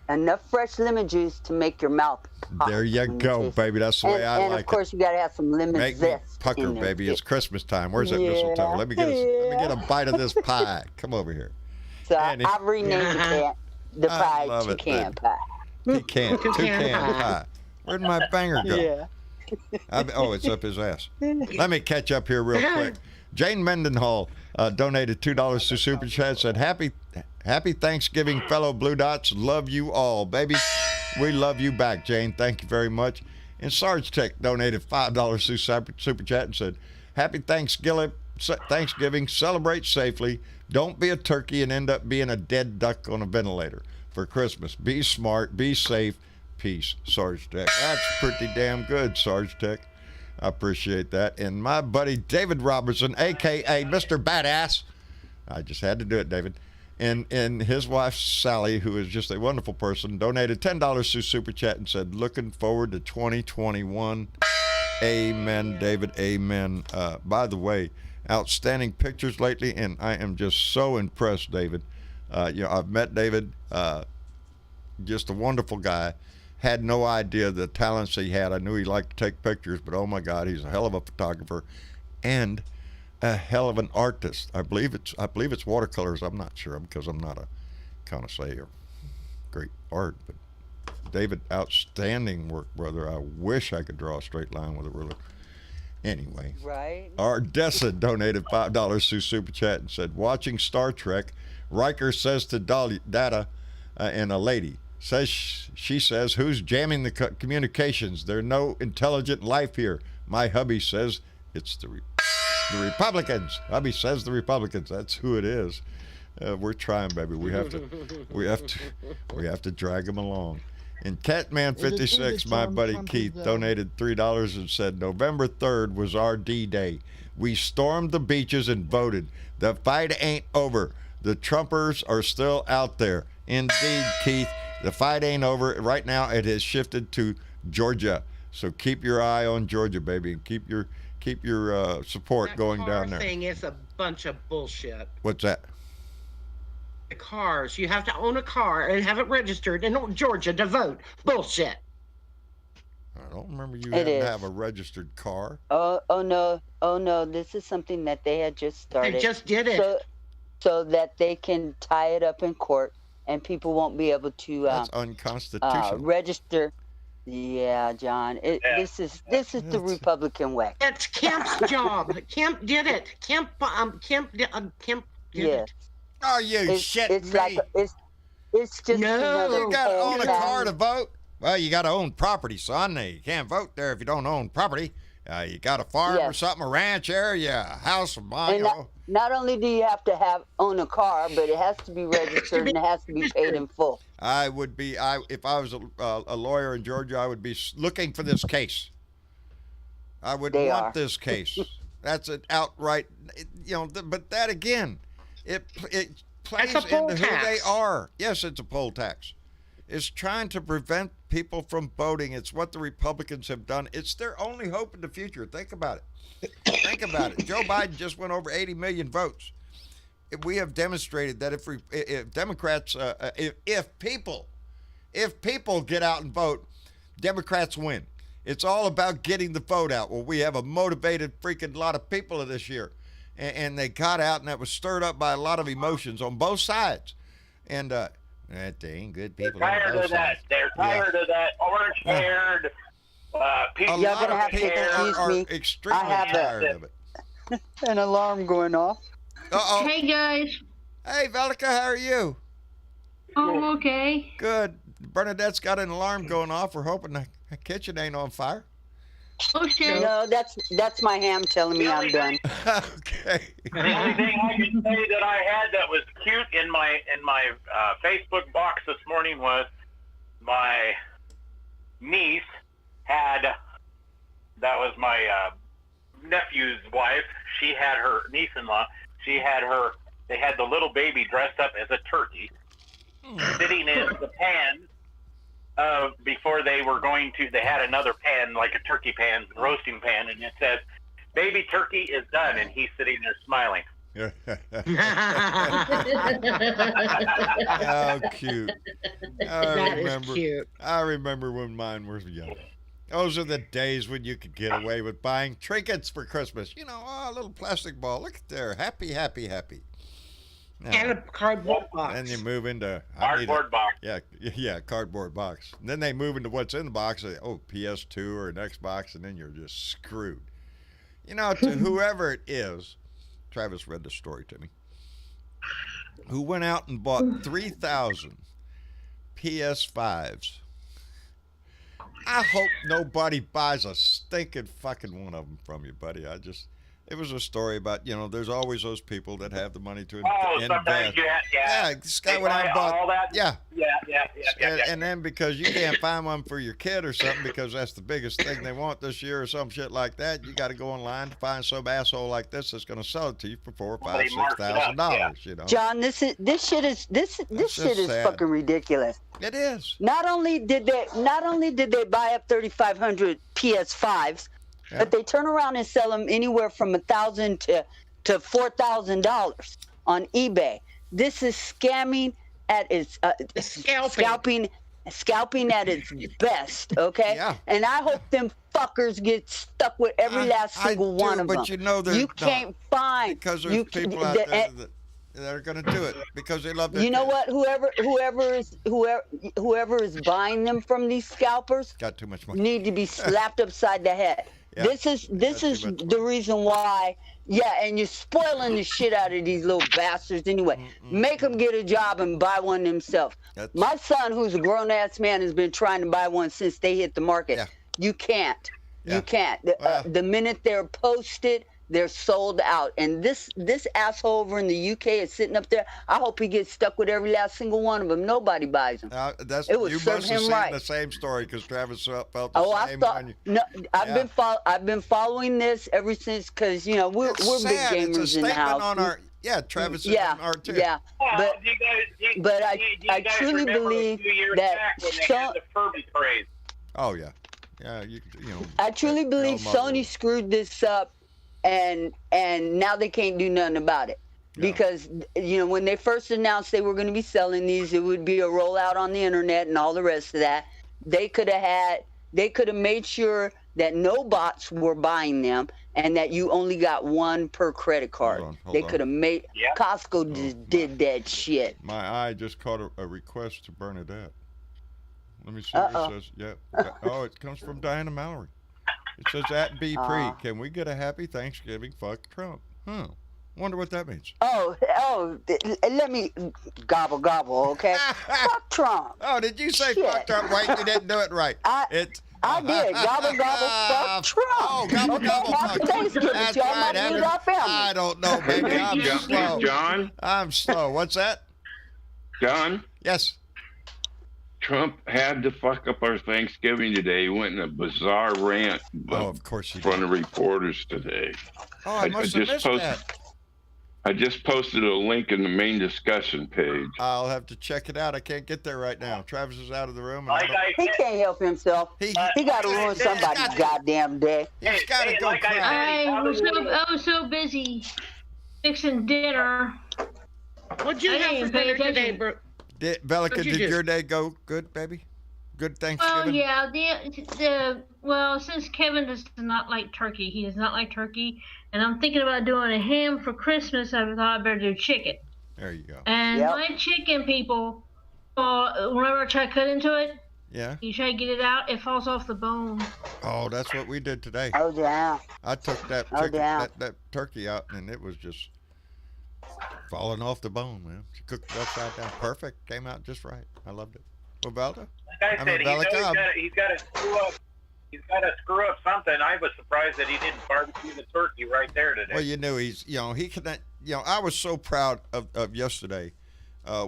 Enough fresh lemon juice to make your mouth pop. There you go, baby. That's the way I like it. And of course, you got to have some lemon Make me zest. pucker, in there, baby. too. It's Christmas time. Where's that mistletoe? Let me get a bite of this pie. Come over here. So Annie. I've renamed the pie love it, toucan baby. pie. Toucan pie. Where'd my banger go? Yeah. It's up his ass. Let me catch up here real quick. Jane Mendenhall donated $2 to Super Chat. Said, Happy Thanksgiving, fellow Blue Dots. Love you all, baby. We love you back, Jane. Thank you very much. And Sarge Tech donated $5 to Super Chat and said, Happy Thanksgiving. Celebrate safely. Don't be a turkey and end up being a dead duck on a ventilator for Christmas. Be smart. Be safe. Peace, Sarge Tech. That's pretty damn good, Sarge Tech. I appreciate that. And my buddy David Robertson, a.k.a. Mr. Badass. I just had to do it, David. And his wife, Sally, who is just a wonderful person, donated $10 to Super Chat and said, looking forward to 2021. Amen, David. Amen. By the way, outstanding pictures lately, and I am just so impressed, David. I've met David, just a wonderful guy. Had no idea the talents he had. I knew he liked to take pictures, but oh my God, he's a hell of a photographer and a hell of an artist. I believe it's watercolors. I'm not sure because I'm not a connoisseur of great art. But David, outstanding work, brother. I wish I could draw a straight line with a ruler. Anyway, right. Ardessa donated $5 to Super Chat and said, watching Star Trek, Riker says to Data and a lady, she says, who's jamming the communications? There's no intelligent life here. My hubby says it's the Republicans. Hubby says the Republicans. That's who it is. We're trying, baby. We have to drag them along. And Catman56, my buddy Keith, donated $3 and said, November 3rd was our D-Day. We stormed the beaches and voted. The fight ain't over. The Trumpers are still out there. Indeed, Keith, the fight ain't over. Right now, it has shifted to Georgia. So keep your eye on Georgia, baby, and keep your support going down there. That thing is a bunch of bullshit. What's that? The cars. You have to own a car and have it registered in Georgia to vote. Bullshit. I don't remember you having to have a registered car. Oh no! This is something that they had just started. They just did it. So that they can tie it up in court and people won't be able to That's unconstitutional. register. Yeah, John. This is the Republican way. It's Kemp's job. Kemp did it. Kemp did it. Oh, you shitting me. It's just No. You got to own a car to vote? Well, you got to own property, son. You can't vote there if you don't own property. You got a farm or something, a ranch area, a house, a mine. Not only do you have to own a car, but it has to be registered and it has to be paid in full. I would be, if I was a lawyer in Georgia, I would be looking for this case. I would want this case. That's an outright, but that again, it plays into who they are. Yes, it's a poll tax. It's trying to prevent people from voting. It's what the Republicans have done. It's their only hope in the future. Think about it. Think about it. Joe Biden just went over 80 million votes. we have demonstrated that if Democrats, if people get out and vote, Democrats win. It's all about getting the vote out. Well, we have a motivated freaking lot of people this year, and they got out, and that was stirred up by a lot of emotions on both sides. And they ain't good people. They're tired of that. They're tired of that orange-haired people. A lot gonna of have to people excuse are me. extremely I have tired of it. An alarm going off. Uh-oh. Hey guys. Hey, Velica, how are you? I'm okay. Good. Bernadette's got an alarm going off. We're hoping the kitchen ain't on fire. Oh shit. No, that's my ham telling me I'm done. Okay. The only thing I can say that I had that was cute in my Facebook box this morning was my niece had, that was my nephew's wife. She had her niece-in-law. They had the little baby dressed up as a turkey, sitting in the pan. Before they were going to, they had another pan, like a turkey pan, roasting pan, and it said, "Baby turkey is done," and he's sitting there smiling. How cute. That is cute. I remember when mine were young. Those are the days when you could get away with buying trinkets for Christmas. You know, a little plastic ball. Look at there. Happy, happy, happy. Now, And a cardboard box. then you move into Cardboard box. Yeah, cardboard box. And then they move into what's in the box. PS2 or an Xbox, and then you're just screwed. You know, to whoever it is, Travis read the story to me, who went out and bought 3,000 PS5s. I hope nobody buys a stinking fucking one of them from you, buddy. It was a story about, there's always those people that have the money to invest. Sometimes Yeah, this guy went out and bought all that. Yeah. Yeah. And then because you can't find one for your kid or something because that's the biggest thing they want this year or some shit like that, you got to go online to find some asshole like this that's going to sell it to you for $4,000, $5,000, $6,000. You know. John, this shit is sad. fucking ridiculous. It is. Not only did they buy up 3,500 PS5s, but they turn around and sell them anywhere from $1,000 to $4,000 on eBay. This is scamming at its scalping at its best. Okay. Yeah. And I hope them fuckers get stuck with every last single one of them. But you can't find because there's people out there that are going to do it because they love their You know kids. what? Whoever is buying them from these scalpers Got too much money. need to be slapped upside the head. Yeah. This is the reason why. Yeah, and you're spoiling the shit out of these little bastards anyway. Make them get a job and buy one themselves. My son, who's a grown-ass man, has been trying to buy one since they hit the market. Yeah. You can't. Yeah. You can't. Well. The minute they're posted, they're sold out. And this asshole over in the UK is sitting up there. I hope he gets stuck with every last single one of them. Nobody buys them. You would must serve have him seen right. the same story because Travis felt the same. I've been following this ever since because we're big gamers in the house. On our, Travis is yeah, on our too. yeah. Well, But I guys truly remember believe a few years that back when they had the Furby craze. Oh yeah, you know. I truly believe Sony screwed this up, and now they can't do nothing about it. Yeah. Because when they first announced they were going to be selling these, it would be a rollout on the internet and all the rest of that. They could have made sure that no bots were buying them and that you only got one per credit card. Hold They on. could have made Costco just did that shit. My eye just caught a request to Bernadette. Let me see what it says. Yeah. Oh, it comes from Diana Mallory. It says at B Pre, can we get a happy Thanksgiving? Fuck Trump. Wonder what that means. Let me gobble, okay? Fuck Trump. Oh, did you say Shit. fuck Trump? Wait, you didn't do it right. I did. Gobble, fuck Trump. Oh, gobble, gobble, Happy fuck. Thanksgiving, That's y'all. right. Might meet our family. I don't know, baby. I'm slow. John? I'm slow. What's that? John? Yes. Trump had to fuck up our Thanksgiving today. He went in a bizarre rant Of course he in front did. of reporters today. Oh, I must have missed that. I just posted a link in the main discussion page. I'll have to check it out. I can't get there right now. Travis is out of the room. He can't help himself. He got to ruin somebody's goddamn day. He's got to go cry. I was so busy fixing dinner. What'd you I have didn't for pay dinner today, attention. bro? Bellica, What'd you did do? your day go good, baby? Good Well, Thanksgiving? yeah, well, since Kevin does not like turkey, he does not like turkey, and I'm thinking about doing a ham for Christmas. I thought I'd better do chicken. There you go. And Yep. my chicken, people, whenever I try to cut into it, Yeah. you try to get it out, it falls off the bone. Oh, that's what we did today. Oh, damn. I took that Oh, chicken, damn. that turkey out, and it was just falling off the bone, man. She cooked it upside down. Perfect. Came out just right. I loved it. Well, Belda? Like I said, he knows he's got to screw up. He's got to screw up something. I was surprised that he didn't barbecue the turkey right there today. Well, you knew he could. I was so proud of yesterday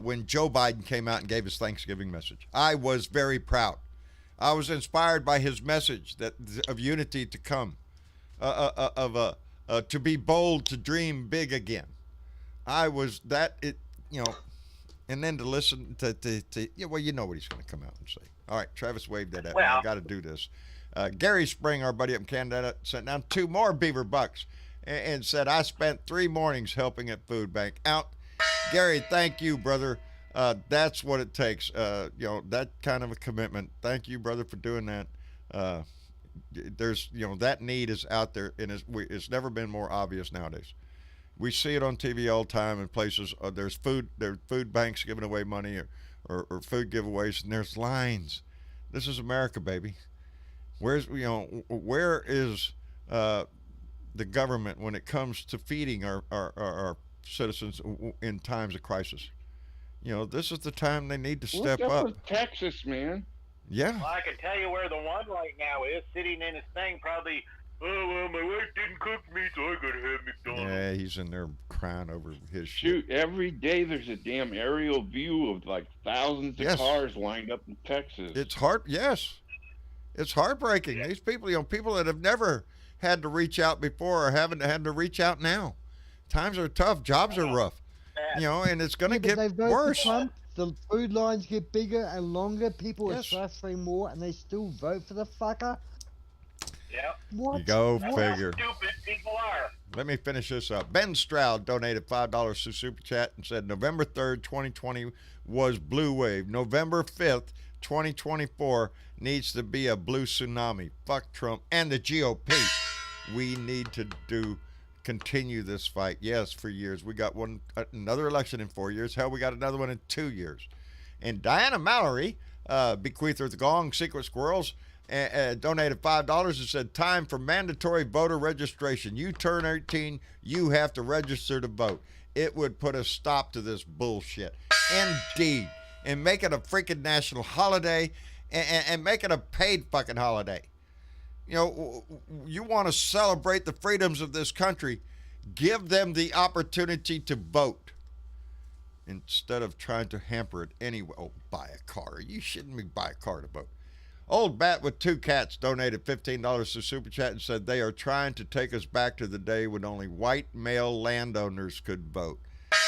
when Joe Biden came out and gave his Thanksgiving message. I was very proud. I was inspired by his message of unity to come, to be bold, to dream big again. I was and then to listen to well, you know what he's going to come out and say. All right, Travis waved at me. I got to do this. Gary Spring, our buddy up in Canada, sent down 2 more beaver bucks and said, I spent 3 mornings helping at Food Bank. Out. Gary, thank you, brother. That's what it takes. That kind of a commitment. Thank you, brother, for doing that. There's, that need is out there, and it's never been more obvious nowadays. We see it on TV all the time in places. There's food banks giving away money or food giveaways, and there's lines. This is America, baby. Where is the government when it comes to feeding our citizens in times of crisis? This is the time they need to step up. With Texas, man. Yeah. Well, I can tell you where the one right now is, sitting in his thing, probably. Oh, well, my wife didn't cook me, so I gotta have McDonald's. Yeah, he's in there crying over his shit. Shoot, every day there's a damn aerial view of like thousands of cars lined up in Texas. It's heartbreaking. Yeah. These people, people that have never had to reach out before or haven't had to reach out now. Times are tough. Jobs are rough. And it's going to get worse. Trump, the food lines get bigger and longer. People are suffering more, and they still vote for the fucker. Yep. You go figure. Stupid people are. Let me finish this up. Ben Stroud donated $5 to Super Chat and said November 3rd, 2020 was blue wave. November 5th, 2024 needs to be a blue tsunami. Fuck Trump and the GOP. We need to continue this fight. Yes, for years. We got another election in 4 years. Hell, we got another one in 2 years. And Diana Mallory, bequeather of the Gong, Secret Squirrels, donated $5 and said, time for mandatory voter registration. You turn 18, you have to register to vote. It would put a stop to this bullshit. Indeed. And make it a freaking national holiday and make it a paid fucking holiday. You want to celebrate the freedoms of this country, give them the opportunity to vote instead of trying to hamper it anyway. Oh, buy a car. You shouldn't buy a car to vote. Old Bat with 2 cats donated $15 to Super Chat and said they are trying to take us back to the day when only white male landowners could vote.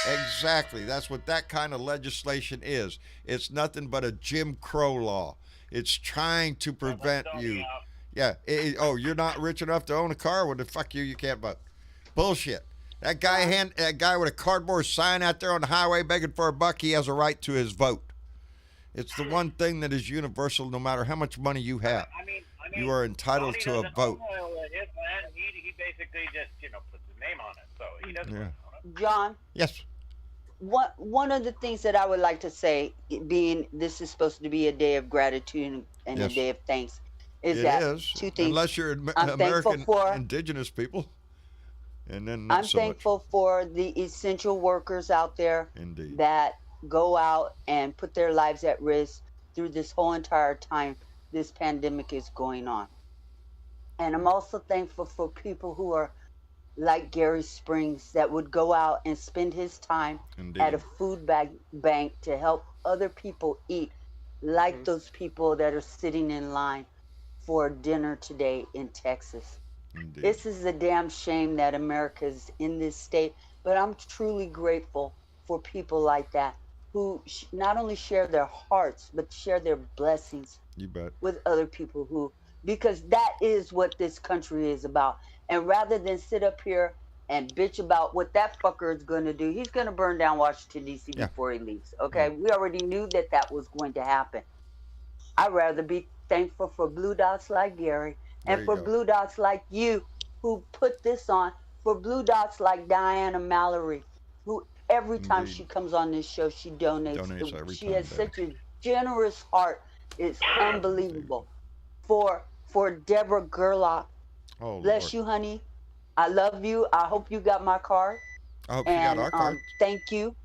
Exactly. That's what that kind of legislation is. It's nothing but a Jim Crow law. It's trying to prevent you. Yeah. You're not rich enough to own a car? Well, then fuck you. You can't vote. Bullshit. That guy with a cardboard sign out there on the highway begging for a buck, he has a right to his vote. It's the one thing that is universal no matter how much money you have. I mean, you are entitled to a vote. His land, he basically just, puts his name on it. So he doesn't on it. John? Yes. One of the things that I would like to say, being this is supposed to be a day of gratitude and a day of thanks, is two things. Unless you're American indigenous people. And then I'm thankful for the essential workers out there that go out and put their lives at risk through this whole entire time this pandemic is going on. And I'm also thankful for people who are like Gary Springs that would go out and spend his time at a food bank to help other people eat, like those people that are sitting in line for dinner today in Texas. This is a damn shame that America is in this state, but I'm truly grateful for people like that who not only share their hearts, but share their blessings with other people because that is what this country is about. And rather than sit up here and bitch about what that fucker is going to do. He's going to burn down Washington, D.C. before he leaves. Okay? We already knew that was going to happen. I'd rather be thankful for blue dots like Gary and for blue dots like you who put this on, for blue dots like Diana Mallory, who every time she comes on this show, she donates. She has such a generous heart. It's unbelievable. For Deborah Gerlach, bless you, honey. I love you. I hope you got my card. I hope you got our card. Thank you.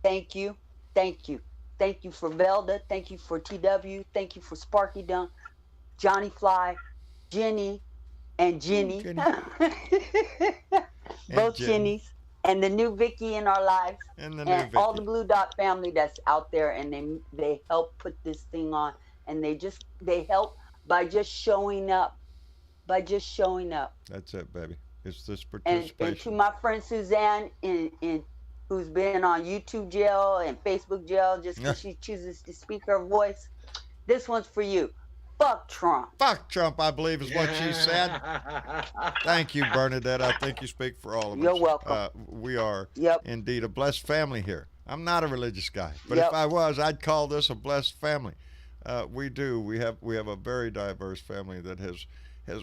Thank you. Thank you. Thank you for Velda. Thank you for TW. Thank you for Sparky Dunk, Johnny Fly, Jenny, and Jenny. Both Jennies. And the new Vicky in our lives. And all the Blue Dot family that's out there. And they help put this thing on. And they help by just showing up. That's it, baby. It's this participation. And to my friend Suzanne, who's been on YouTube jail and Facebook jail just because she chooses to speak her voice, this one's for you. Fuck Trump. Fuck Trump, I believe is what she said. Thank you, Bernadette. I think you speak for all of us. You're welcome. We are indeed a blessed family here. I'm not a religious guy, but if I was, I'd call this a blessed family. We do. We have a very diverse family that has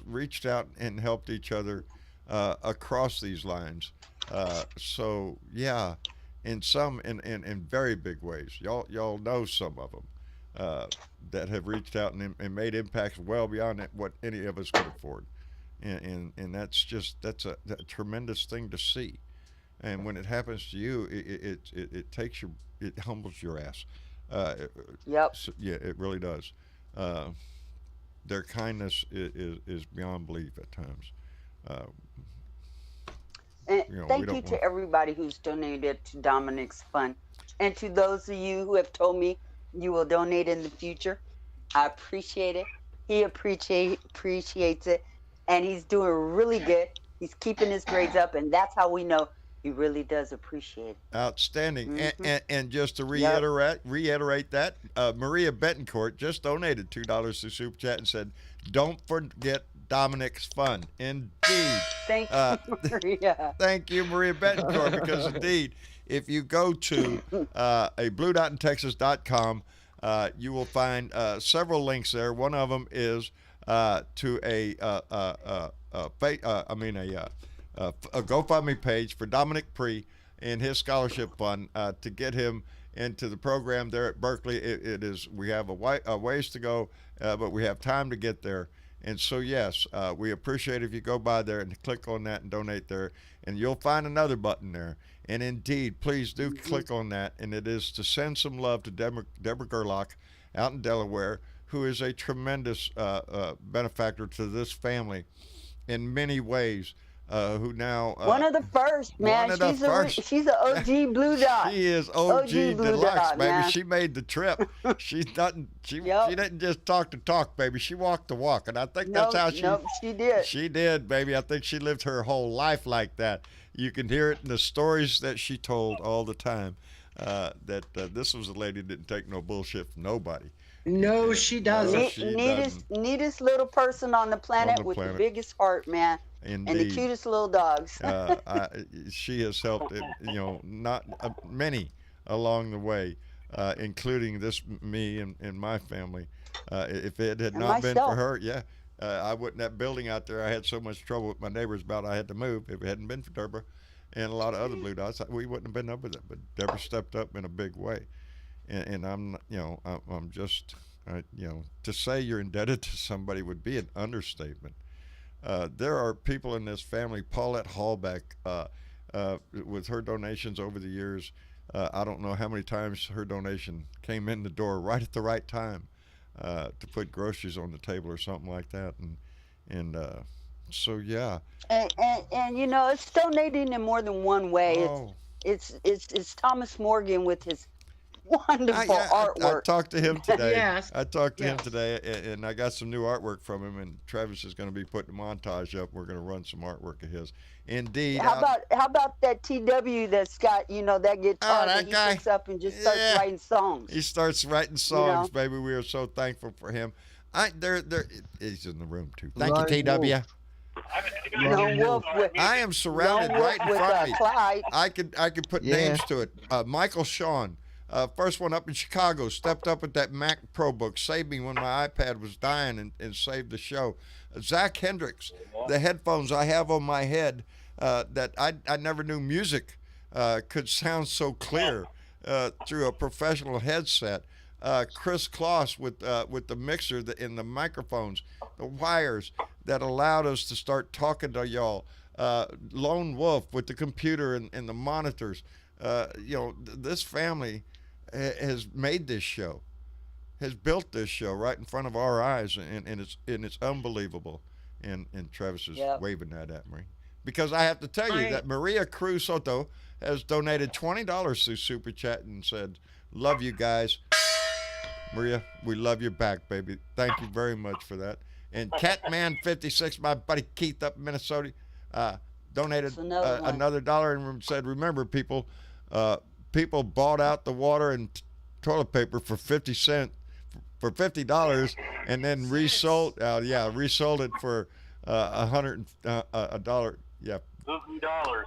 reached out and helped each other across these lines. So yeah, in very big ways. Y'all know some of them that have reached out and made impacts well beyond what any of us could afford. And that's a tremendous thing to see. And when it happens to you, it takes you, it humbles your ass. So, yeah, it really does. Their kindness is beyond belief at times. And thank you to everybody who's donated to Dominic's fund. And to those of you who have told me you will donate in the future, I appreciate it. He appreciates it. And he's doing really good. He's keeping his grades up. And that's how we know he really does appreciate it. Outstanding. Mm-hmm. And just to reiterate that, Maria Betancourt just donated $2 to Super Chat and said, don't forget Dominic's fund. Indeed. Thank you, Maria. Thank you, Maria Betancourt, because indeed, if you go to a bluedotintexas.com, you will find several links there. One of them is to a GoFundMe page for Dominic Pree and his scholarship fund to get him into the program there at Berkeley. We have a ways to go, but we have time to get there. And so, yes, we appreciate if you go by there and click on that and donate there. And you'll find another button there. And indeed, please do click on that. And it is to send some love to Deborah Gerlach out in Delaware, who is a tremendous benefactor to this family in many ways. Who now one of the first, man. She's an OG Blue Dot. She is OG deluxe, baby. Man. She made the trip. She didn't just talk the talk, baby. She walked the walk, and I think that's how she did. She did, baby. I think she lived her whole life like that. You can hear it in the stories that she told all the time. This was a lady that didn't take no bullshit from nobody. No, she doesn't. Neatest little person on the planet with the biggest heart, man. Indeed. And the cutest little dogs. She has helped, not many along the way, including me and my family. If it had not been for her, I wouldn't. That building out there, I had so much trouble with my neighbors about I had to move. If it hadn't been for Deborah and a lot of other Blue Dots, we wouldn't have been up with it. But Deborah stepped up in a big way, and I'm just, to say you're indebted to somebody would be an understatement. There are people in this family, Paulette Hallbeck, with her donations over the years. I don't know how many times her donation came in the door right at the right time to put groceries on the table or something like that. And so, yeah. And it's donating in more than one way. Oh. It's Thomas Morgan with his wonderful artwork. I talked to him today. Yes. I talked to him today, and I got some new artwork from him. And Travis is going to be putting a montage up. We're going to run some artwork of his. Indeed. How about that TW that's got that guitar that he picks up and just starts writing songs? He starts writing songs, baby. We are so thankful for him. He's in the room too. Thank you, TW. Lone Wolf with I am surrounded Lone Wolf right in with front of me. Clyde. I could put names to it. Michael Sean, first one up in Chicago, stepped up with that Mac Pro book, saved me when my iPad was dying, and saved the show. Zach Hendricks, the headphones I have on my head that I never knew music could sound so clear through a professional headset. Chris Kloss with the mixer and the microphones, the wires that allowed us to start talking to y'all. Lone Wolf with the computer and the monitors. This family has made this show, has built this show right in front of our eyes, and it's unbelievable. And Travis is waving that at me because I have to tell you that Maria Cruz Soto has donated $20 through Super Chat and said, "Love you guys." Maria, we love you back, baby. Thank you very much for that. And Catman56, my buddy Keith up in Minnesota, donated another $1 and said, "Remember, people bought out the water and toilet paper for 50 cents, for $50, and then resold it for $100. Yeah. $50.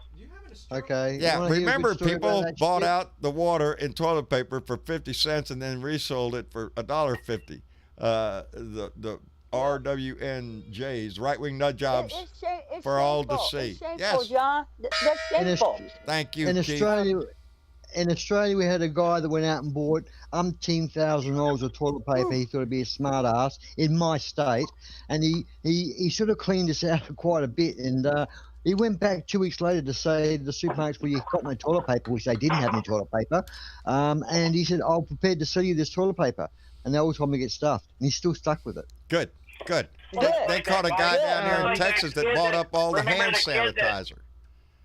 Okay. Yeah, remember, people bought out the water and toilet paper for 50 cents and then resold it for $1.50. The RWNJs, right-wing nut jobs, It's for all to shameful. see. It's shameful, Yes. John. That's shameful. Thank you, In Keith. Australia, we had a guy that went out and bought $10,000 of toilet paper. He thought it'd be a smart ass in my state, and he sort of cleaned us out quite a bit. And he went back 2 weeks later to say to the supermarkets, "Well, you've got no toilet paper," which they didn't have any toilet paper. And he said, "I'm prepared to sell you this toilet paper." And they all told me to get stuffed, and he's still stuck with it. Good. They caught a guy down here in Texas that bought up all the hand sanitizer.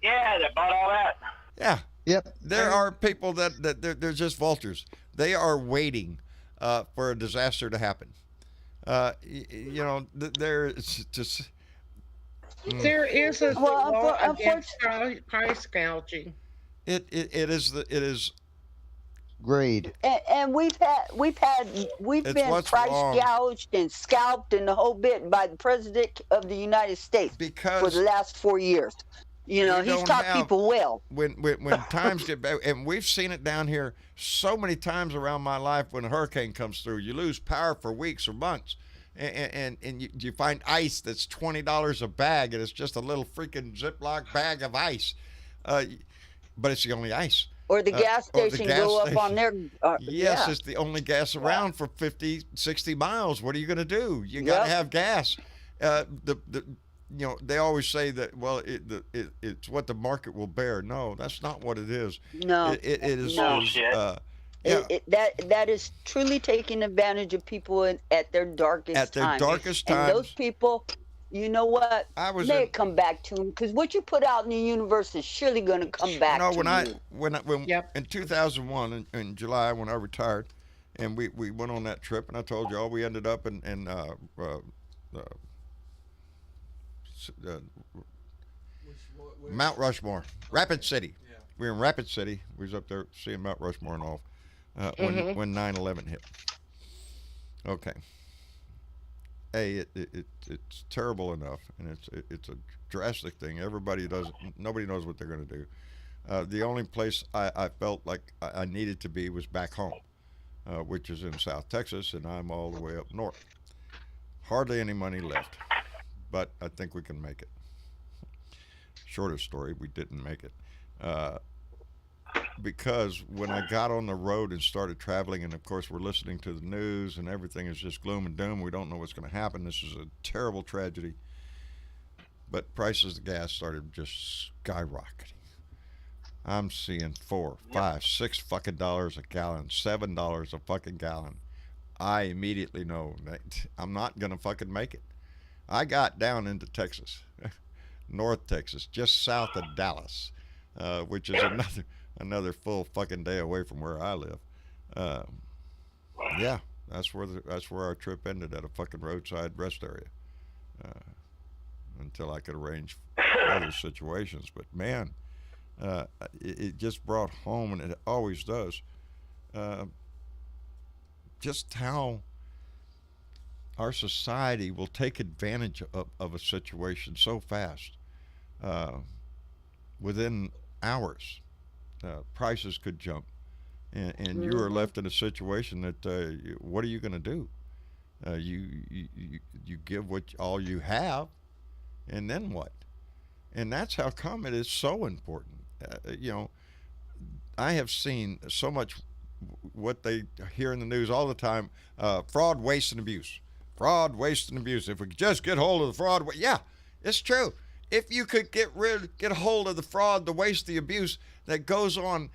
Yeah, that bought all that. Yeah. Yep. There are people that they're just vultures. They are waiting for a disaster to happen. There's just. There is a law against price gouging. It is Greed. And we've been what's price wrong. gouged and scalped and the whole bit by the president of the United States Because for the last 4 years. He's don't taught have- people well. when times get bad, and we've seen it down here so many times around my life. When a hurricane comes through, you lose power for weeks or months, and you find ice that's $20 a bag, and it's just a little freaking Ziploc bag of ice, but it's the only ice. Or the gas or the station gas go up station. on their. Yes, yeah. it's the only gas around for 50, 60 miles. What are you going to do? You got to have gas. They always say that, well, it's what the market will bear. No, that's not what it is. No. It is. No. That is truly taking advantage of people at their darkest At their times. darkest And times. those people, you know what? May in- come back to them because what you put out in the universe is surely going to come back to you. When in 2001 in July when I retired, and we went on that trip, and I told y'all we ended up in Mount Rushmore, Rapid City. We were in Rapid City. We was up there seeing Mount Rushmore and all when 9/11 hit. Okay. Hey, it's terrible enough, and it's a drastic thing. Nobody knows what they're going to do. The only place I felt like I needed to be was back home, which is in South Texas, and I'm all the way up north. Hardly any money left, but I think we can make it. Shortest story, we didn't make it. Because when I got on the road and started traveling, and of course we're listening to the news and everything is just gloom and doom, we don't know what's going to happen. This is a terrible tragedy. But prices of gas started just skyrocketing. I'm seeing $4, $5, $6 fucking dollars a gallon, $7 a fucking gallon. I immediately know that I'm not going to fucking make it. I got down into Texas, North Texas, just south of Dallas, which is another full fucking day away from where I live. Yeah, that's where our trip ended, at a fucking roadside rest area, until I could arrange other situations. But man, it just brought home, and it always does, just how our society will take advantage of a situation so fast. Within hours, prices could jump, and you are left in a situation that what are you going to do? You give all you have, and then what? And that's how come it is so important. I have seen so much what they hear in the news all the time: fraud, waste, and abuse. Fraud, waste, and abuse. If we could just get hold of the fraud, yeah, it's true. If you could get a hold of the fraud, the waste, the abuse that goes on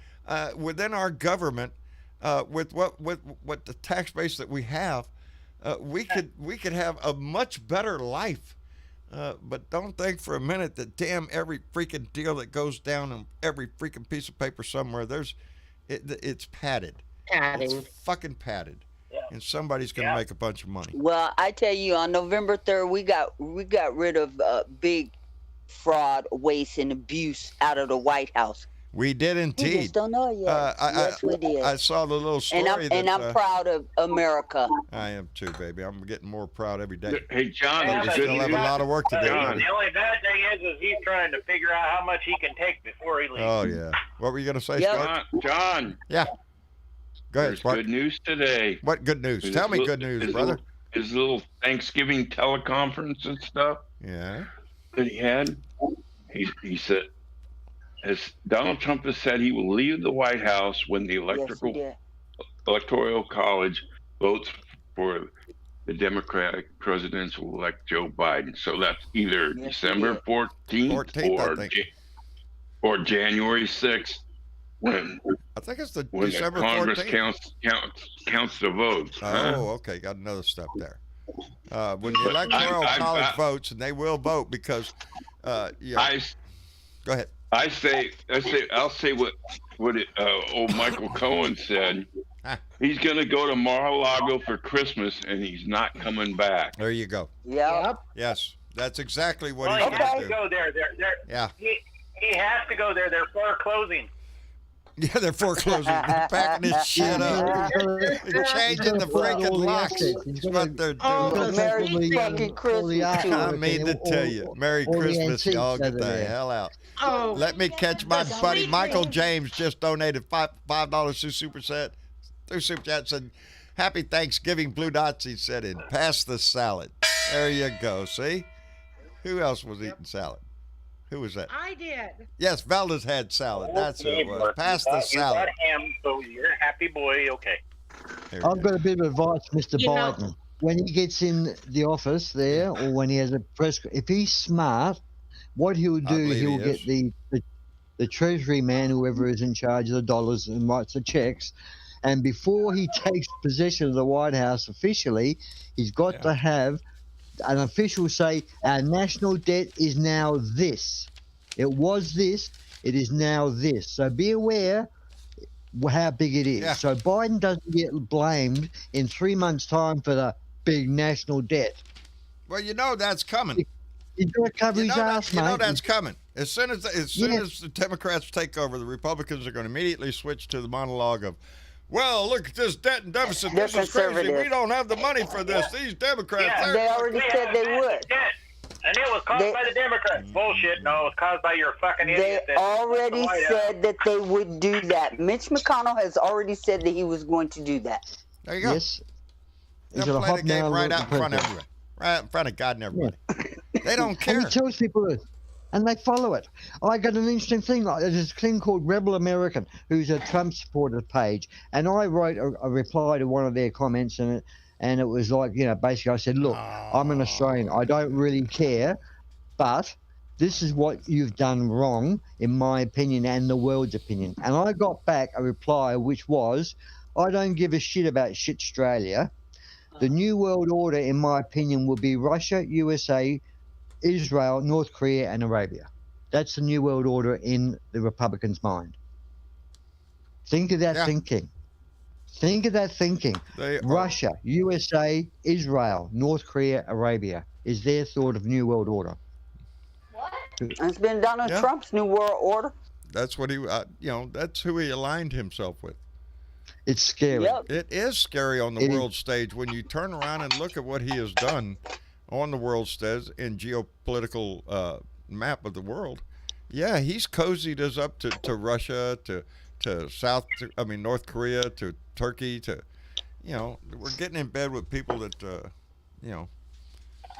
within our government, with what the tax base that we have, we could have a much better life. But don't think for a minute that damn every freaking deal that goes down on every freaking piece of paper somewhere, it's padded. Padding. It's fucking padded. And somebody's going to make a bunch of money. Well, I tell you, on November 3rd, we got rid of big fraud, waste, and abuse out of the White House. We did indeed. We just don't know it yet. Yes, we did. I saw the little story. And I'm proud of America. I am too, baby. I'm getting more proud every day. Hey, John, we still have a lot of work to do. The only bad thing is he's trying to figure out how much he can take before he leaves. Oh, yeah. What were you going to say, Scott? John. Yeah. Go ahead, There's Spark. good news today. What good news? Tell me good news, brother. His little Thanksgiving teleconference and stuff. Yeah. That he had. He said, as Donald Trump has said, he will leave the White House when the Electoral College votes for the Democratic presidential-elect Joe Biden. So that's either December 14th or January 6th. When I think it's the when December the Congress 14th. counts the votes. Oh, okay, got another step there. When the Electoral College votes, and they will vote because, go ahead. I'll say what old Michael Cohen said. He's going to go to Mar-a-Lago for Christmas, and he's not coming back. There you go. Yep. Yes, that's exactly what Well, he's he has going to to do. go there. Yeah. He has to go there. They're foreclosing. Yeah, they're foreclosing. They're packing this shit up. They're changing the freaking locks. That's what they're doing. Merry fucking Christmas. I mean to tell you. Merry Christmas, y'all. Get the hell out. Oh, Let me catch my buddy Michael James just donated $5 through Super Chat. Said, "Happy Thanksgiving, Blue Dots." He said, "And pass the salad." There you go. See, who else was eating salad? Who was that? I did. Yes, Valdez had salad. That's who it was. Pass the salad. You got ham, so you're a happy boy. Okay. I've got a bit of advice, Mr. Biden. When he gets in the office there, or when he has a press, if he's smart, what he'll do, he'll get the Treasury man, whoever is in charge of the dollars and writes the checks, and before he takes possession of the White House officially, he's got to have an official say, our national debt is now this. It was this, it is now this. So be aware how big it is. Yeah. So Biden doesn't get blamed in 3 months' time for the big national debt. Well, you know that's coming. He's got to cover his ass, You mate. know that's coming. As soon as the Democrats take over, the Republicans are going to immediately switch to the monologue of, well, look at this debt and deficit. This is crazy. We don't have the money for this. These Democrats. Yeah, They already said they would. And it was caused by the Democrats. Bullshit. No, it was caused by your fucking They idiot. already said that they would do that. Mitch McConnell has already said that he was going to do that. There you go. Yes. They'll play the game right out in front of everybody. Right in front of God and everybody. They don't care. And he tells people this, and they follow it. I got an interesting thing. There's this thing called Rebel American, who's a Trump supporter page, and I wrote a reply to one of their comments, and it was like, basically I said, look, I'm an Australian. I don't really care, but this is what you've done wrong, in my opinion and the world's opinion. And I got back a reply which was, I don't give a shit about shit Australia. The New World Order, in my opinion, will be Russia, USA, Israel, North Korea, and Arabia. That's the New World Order in the Republicans' mind. Think of that thinking. Think of that thinking. Russia, USA, Israel, North Korea, Arabia is their thought of New World Order. What? It's been Donald Trump's New World Order. That's what he, that's who he aligned himself with. It's scary. Yep. It is scary on the world stage when you turn around and look at what he has done on the world stage in geopolitical map of the world. Yeah, he's cozied us up to Russia, to North Korea, to Turkey, to, we're getting in bed with people that,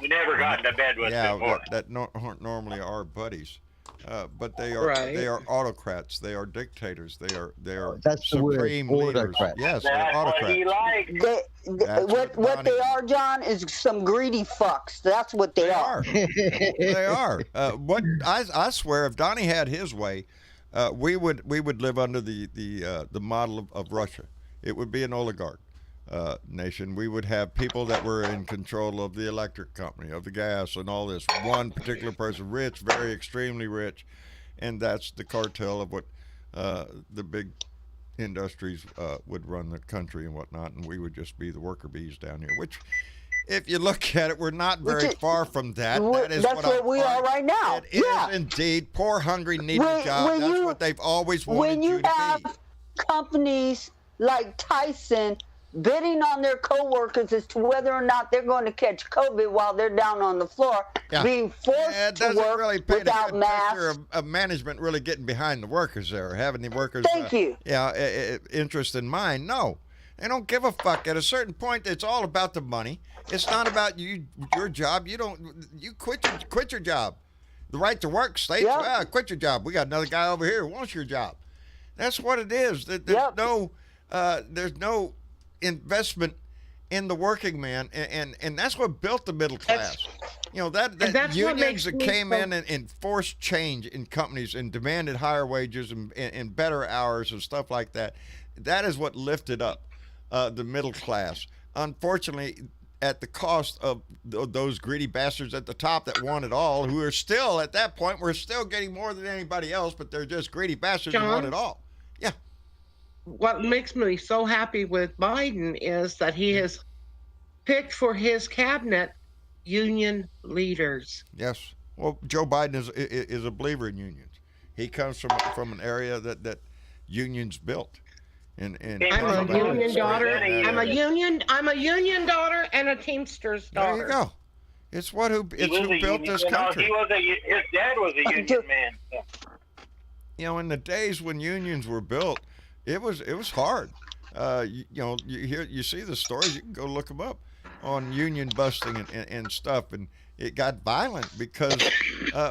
We never got into bed with before. that aren't normally our buddies. But they are autocrats. They are dictators. They are That's supreme the word, leaders. autocrat. Yes, they're That's autocrats. what he likes. What they are, John, is some greedy fucks. That's what they are. They are. What I swear, if Donnie had his way, we would live under the model of Russia. It would be an oligarch nation. We would have people that were in control of the electric company, of the gas, and all this. One particular person, rich, very extremely rich, and that's the cartel of what the big industries would run the country and whatnot, and we would just be the worker bees down here. Which, if you look at it, we're not very far from that. That's what we are right now. It is indeed. Poor, hungry, needy job. That's what they've always wanted when you to have be. companies like Tyson bidding on their coworkers as to whether or not they're going to catch COVID while they're down on the floor, being forced to work really paint without a good masks. picture of management really getting behind the workers there, having the workers' interest in mind. No, they don't give a fuck. At a certain point, it's all about the money. It's not about your job. You quit your job. The right to work states, quit your job. We got another guy over here who wants your job. That's what it is. There's no investment in the working man, and that's what built the middle class. That unions that came in and enforced change in companies and demanded higher wages and better hours and stuff like that. That is what lifted up the middle class. Unfortunately, at the cost of those greedy bastards at the top that want it all, who are still, at that point, we're still getting more than anybody else, but they're just greedy bastards who want it all. Yeah. What makes me so happy with Biden is that he has picked for his cabinet union leaders. Yes. Well, Joe Biden is a believer in unions. He comes from an area that unions built. And I'm a union daughter. I'm a union daughter and a Teamster's daughter. There you go. It's who built this country. His dad was a union man. In the days when unions were built, it was hard. You see the stories. You can go look them up on union busting and stuff, and it got violent because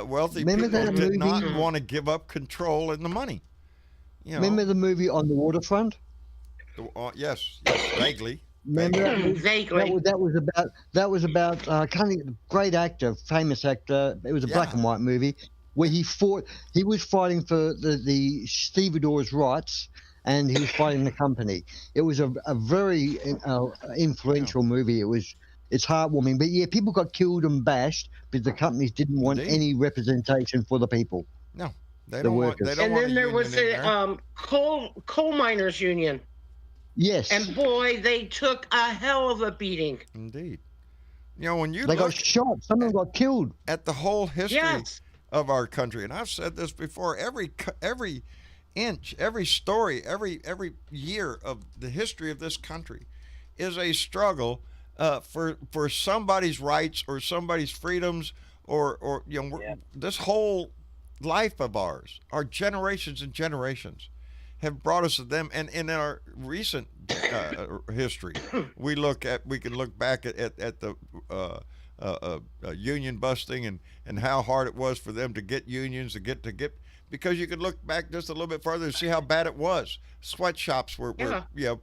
wealthy people did not want to give up control and the money. Remember the movie On the Waterfront? Yes, vaguely. Remember that movie? Vaguely. That was about great actor, famous actor. It was a black and white movie where he was fighting for the stevedores' rights, and he was fighting the company. It was a very influential movie. It's heartwarming, but people got killed and bashed because the companies didn't want any representation for the people. No. They don't want. And then there was a coal miners union. Yes. And boy, they took a hell of a beating. Indeed. When you they got shot, some of them got killed. At the whole history of our country, and I've said this before, every inch, every story, every year of the history of this country is a struggle for somebody's rights or somebody's freedoms or this whole life of ours, our generations and generations have brought us to them. And in our recent history, we can look back at the union busting and how hard it was for them to get unions to get because you could look back just a little bit further and see how bad it was. Sweatshops were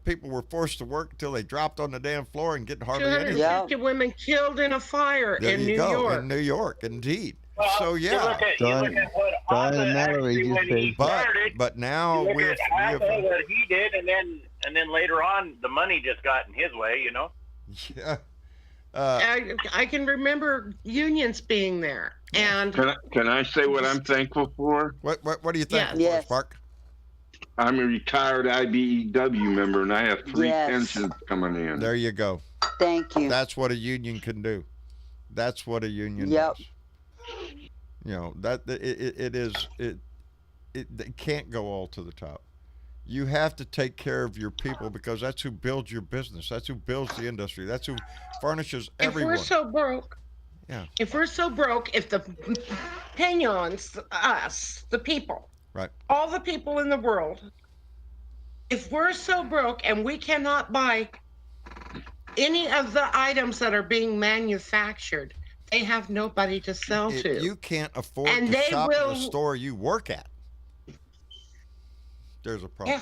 people were forced to work until they dropped on the damn floor and getting hardly anything. 250 women killed in a fire in New York. In New York, indeed. Well, so you look at what Ozzy actually when he started. But now you look at half of what he did, and then later on, the money just got in his way. Yeah. I can remember unions being there. And can I say what I'm thankful for? What do you thankful for, Spark? I'm a retired IBEW member, and I have 3 pensions coming in. There you go. Thank you. That's what a union can do. That's what a union does. That they can't go all to the top. You have to take care of your people because that's who builds your business. That's who builds the industry. That's who furnishes everyone. If we're so broke, if the Peñons, us, the people, right, all the people in the world, if we're so broke and we cannot buy any of the items that are being manufactured, they have nobody to sell to. You can't afford to shop in the store you work at. There's a problem.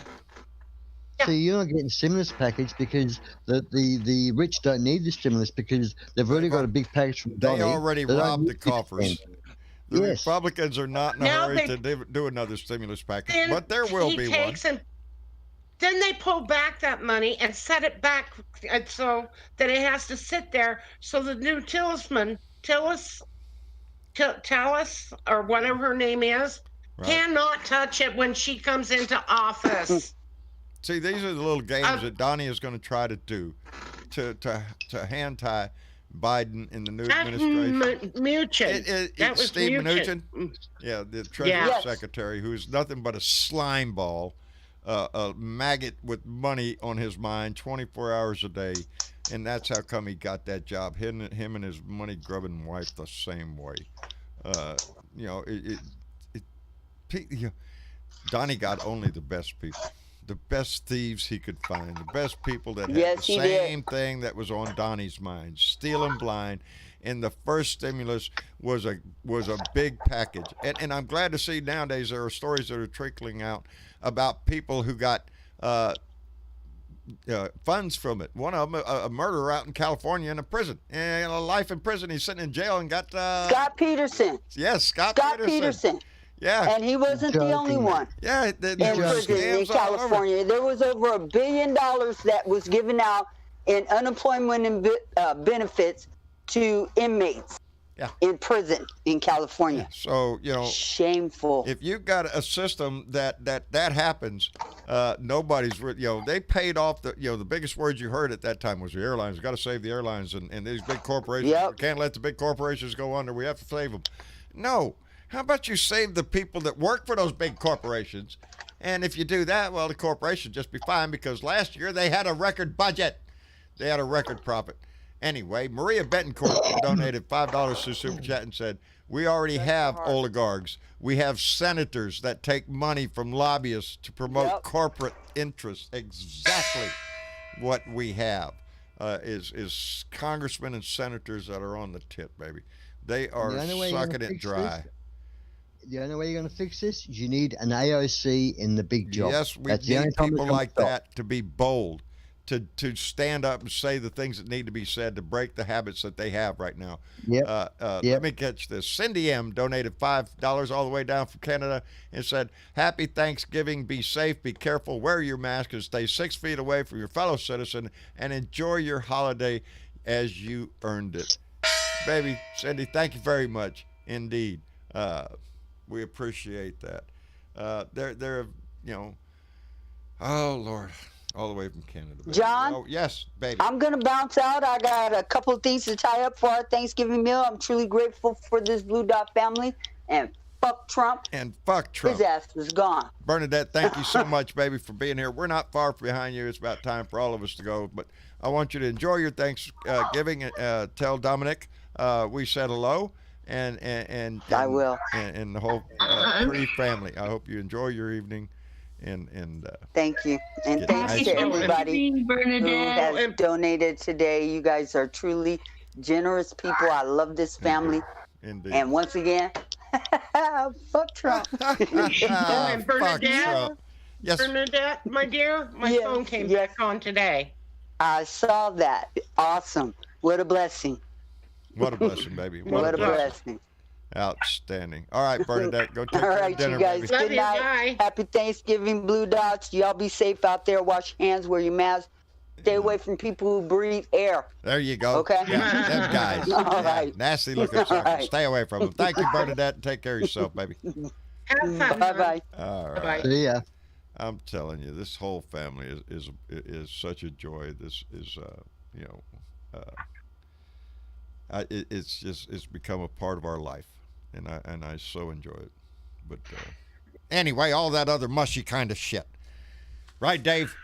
So you're not getting stimulus package because the rich don't need the stimulus because they've already got a big package from Donnie. They already robbed the coffers. The Republicans are not in a hurry to do another stimulus package, but there will be one. Then they pull back that money and set it back so that it has to sit there so the new Tillis, or whatever her name is, cannot touch it when she comes into office. See, these are the little games that Donnie is going to try to do to hand tie Biden in the new administration. That was Steve Mnuchin. Yeah, the Treasury Secretary, who's nothing but a slime ball, a maggot with money on his mind 24 hours a day. And that's how come he got that job. Him and his money-grubbing wife the same way. Donnie got only the best people. The best thieves he could find, the best people that had the same thing that was on Donnie's mind, stealing blind. And the first stimulus was a big package. And I'm glad to see nowadays there are stories that are trickling out about people who got funds from it. One of them, a murderer out in California in a prison, and a life in prison. He's sitting in jail and got Scott Peterson. Yes, Scott Peterson. Yeah, and he wasn't the only one. Yeah, in prison in California, there was over $1 billion that was given out in unemployment and benefits to inmates. In prison in California. So shameful. If you've got a system that happens, nobody's they paid off the biggest word you heard at that time was the airlines. Got to save the airlines and these big corporations. We can't let the big corporations go under. We have to save them. No. How about you save the people that work for those big corporations? And if you do that, well, the corporation just be fine because last year they had a record budget. They had a record profit. Anyway, Maria Betancourt donated $5 to Super Chat and said, we already have oligarchs. We have senators that take money from lobbyists to promote corporate interests. Exactly what we have is congressmen and senators that are on the tip, baby. They are sucking it dry. The only way you're going to fix this is you need an AOC in the big job. Yes, we need people like that to be bold, to stand up and say the things that need to be said to break the habits that they have right now. Let me catch this. Cindy M. donated $5 all the way down from Canada and said, happy Thanksgiving, be safe, be careful, wear your mask, and stay 6 feet away from your fellow citizen, and enjoy your holiday as you earned it. Baby, Cindy, thank you very much indeed. We appreciate that. They're oh Lord, all the way from Canada. Baby. John? Oh, yes, baby. I'm going to bounce out. I got a couple of things to tie up for our Thanksgiving meal. I'm truly grateful for this Blue Dot family. And fuck Trump. And fuck Trump. His ass is gone. Bernadette, thank you so much, baby, for being here. We're not far behind you. It's about time for all of us to go. But I want you to enjoy your Thanksgiving. Tell Dominic we said hello. And I will. And the whole Pretty family. I hope you enjoy your evening. And thank you, and thanks to everybody who has donated today. You guys are truly generous people. I love this family. Indeed. And once again, fuck Trump. And Bernadette, yes. Bernadette, my dear, my phone came back on today. I saw that. Awesome. What a blessing. What a blessing, baby. What a blessing. Outstanding. All right, Bernadette, go take care of dinner, you guys. baby. Good night. Happy Thanksgiving, Blue Dots. Y'all be safe out there. Wash your hands, wear your mask. Stay away from people who breathe air. There you go. Okay. Yeah, them guys. All right. Nasty looking suckers. Right. Stay away from them. Thank you, Bernadette. And take care of yourself, baby. Bye-bye. All right. Bye-bye. See ya. I'm telling you, this whole family is such a joy. This is, it's become a part of our life, and I so enjoy it. But anyway, all that other mushy kind of shit. Right, Dave?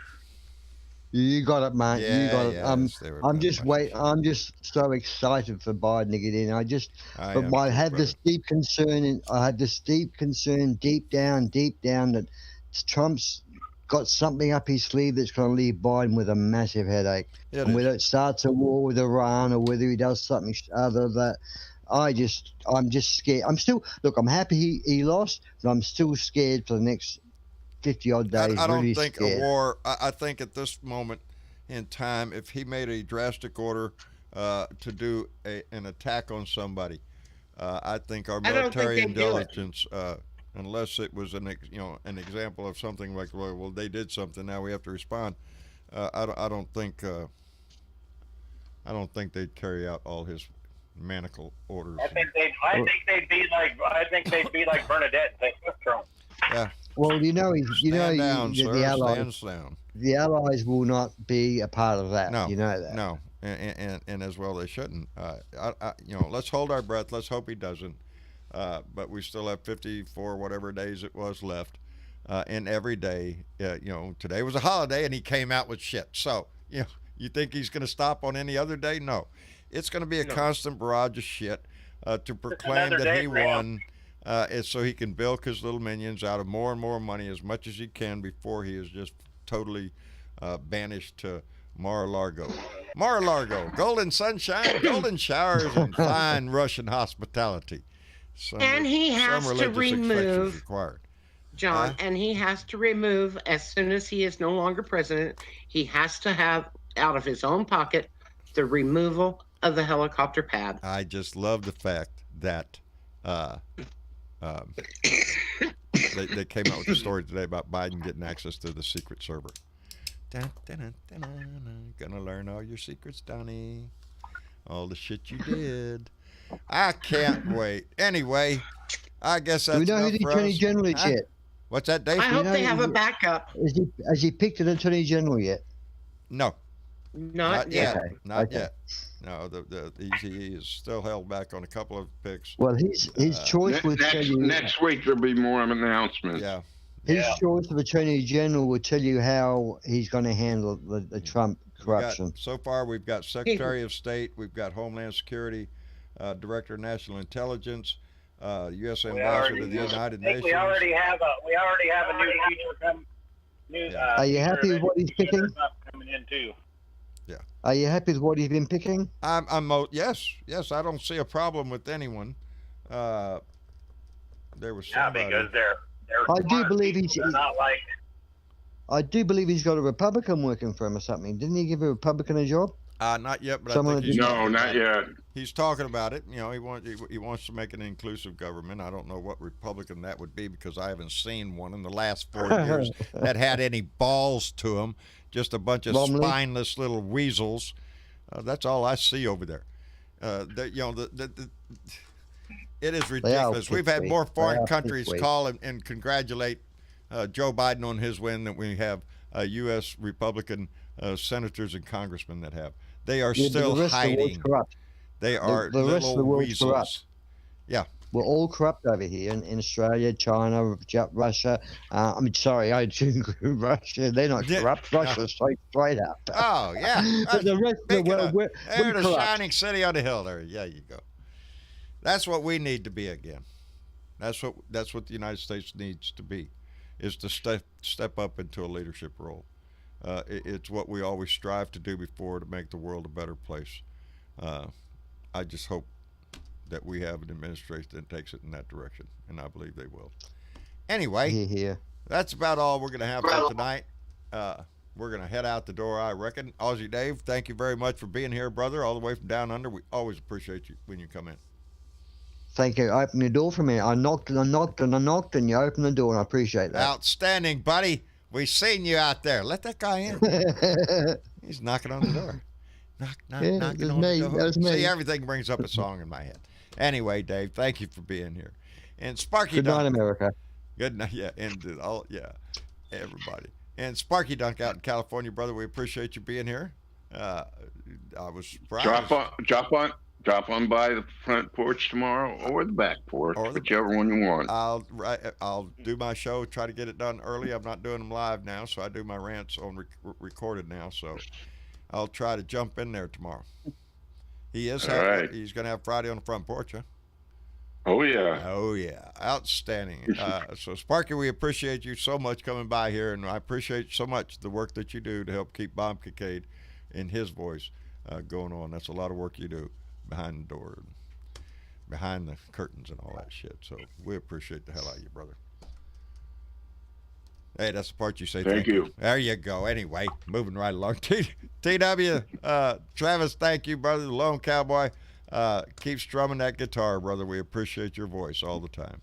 You got it, mate. Yeah, you got it. yes, they were I'm pretty just much wait. the I'm just so excited for Biden to get in. I But am I too, have this brother. deep concern, and I have this deep concern deep down, that Trump's got something up his sleeve that's going to leave Biden with a massive headache. It And is. whether it starts a war with Iran or whether he does something other that. I'm just scared. I'm happy he lost, but I'm still scared for the next 50 odd days. I don't really think scared. a war. I think at this moment in time, if he made a drastic order to do an attack on somebody, I think our I don't think military they'd do it. intelligence, unless it was an example of something like, well, they did something, now we have to respond. I don't think they'd carry out all his manacle orders. I think they'd be like Bernadette and say, "Fuck Trump." Yeah. Well, Stand down, sir. the Allies, Stand down. the Allies will not be a part of that. No, You know that. No, and as well they shouldn't. Let's hold our breath. Let's hope he doesn't. But we still have 54 whatever days it was left, and every day, today was a holiday and he came out with shit. So you think he's going to stop on any other day? No, it's going to be a constant barrage of shit to proclaim another that day he for him. won. It's so he can bilk his little minions out of more and more money as much as he can before he is just totally banished to Mar-a-Lago. Mar-a-Lago, golden sunshine, golden showers, and fine Russian hospitality. And he has some to religious exceptions remove, required. John, and he has to remove, as soon as he is no longer president, he has to have out of his own pocket the removal of the helicopter pad. I just love the fact that they came out with a story today about Biden getting access to the secret server. Gonna learn all your secrets, Donnie. All the shit you did. I can't wait. Anyway, I guess that's Do we know who enough the for Attorney us. General is yet? What's that, Dave? I hope know they have a he- backup. Has he picked an Attorney General yet? No, Not yet. Okay, Not okay. yet. No, he is still held back on a couple of picks. Well, his choice will tell you. Next week there'll be more announcements. Yeah. His choice of Attorney General will tell you how he's going to handle the Trump corruption. So far, we've got Secretary of State, we've got Homeland Security, Director of National Intelligence, U.S. Ambassador to the United Nations. We already have a new teacher coming. Are you happy with what he's picking? Coming in too. Are you happy with what he's been picking? Yes. I don't see a problem with anyone. There was Yeah, somebody. because they're I do smart believe people. he's- They're not like. I do believe he's got a Republican working for him or something. Didn't he give a Republican a job? Not yet, but Someone I think he's that- No, talking not about it. yet. He's talking about it. He wants to make an inclusive government. I don't know what Republican that would be because I haven't seen one in the last 4 years that had any balls to them. Just a bunch of Romney? spineless little weasels. That's all I see over there. It is ridiculous. We've had pissed more weak. foreign They are countries pissed weak. call and congratulate Joe Biden on his win than we have U.S. Republican senators and congressmen that have. They are Yeah, but still the rest of the world's hiding. corrupt. They are the rest of little the world's weasels. corrupt. Yeah. We're all corrupt over here in Australia, China, Russia. I'm sorry, I do include Russia. They're not Yeah, corrupt. no. Russia's straight up. Oh yeah. But the rest of the Speaking world, of- we're They're the corrupt. shining city on the hill. There, yeah, you go. That's what we need to be again. That's what the United States needs to be, is to step up into a leadership role. It's what we always strive to do before to make the world a better place. I just hope that we have an administration that takes it in that direction, and I believe they will. Anyway, Here. that's about all we're going to have for tonight. We're going to head out the door, I reckon. Aussie Dave, thank you very much for being here, brother, all the way from down under. We always appreciate you when you come in. Thank you. Open the door for me. I knocked and I knocked and I knocked, and you opened the door, and I appreciate that. Outstanding, buddy. We seen you out there. Let that guy in. He's knocking on the door. Yeah, Knocking it was on me. the door. That was me. See, everything brings up a song in my head. Anyway, Dave, thank you for being here. And Sparky Good night, Dunk. America. Good night. Yeah, and everybody. And Sparky Dunk out in California, brother. We appreciate you being here. I was surprised. drop on by the front porch tomorrow or the back porch, whichever one you want. I'll do my show. Try to get it done early. I'm not doing them live now, so I do my rants on recorded now. So I'll try to jump in there tomorrow. He's going to have Friday on the front porch, huh? Oh yeah. Oh yeah. Outstanding. So Sparky, we appreciate you so much coming by here, and I appreciate so much the work that you do to help keep Bob Kincaid and his voice going on. That's a lot of work you do behind the door, behind the curtains and all that shit. So we appreciate the hell out of you, brother. Hey, that's the part you say thank you. There you go. Anyway, moving right along. TW, Travis, thank you, brother. The Lone Cowboy. Keep strumming that guitar, brother. We appreciate your voice all the time.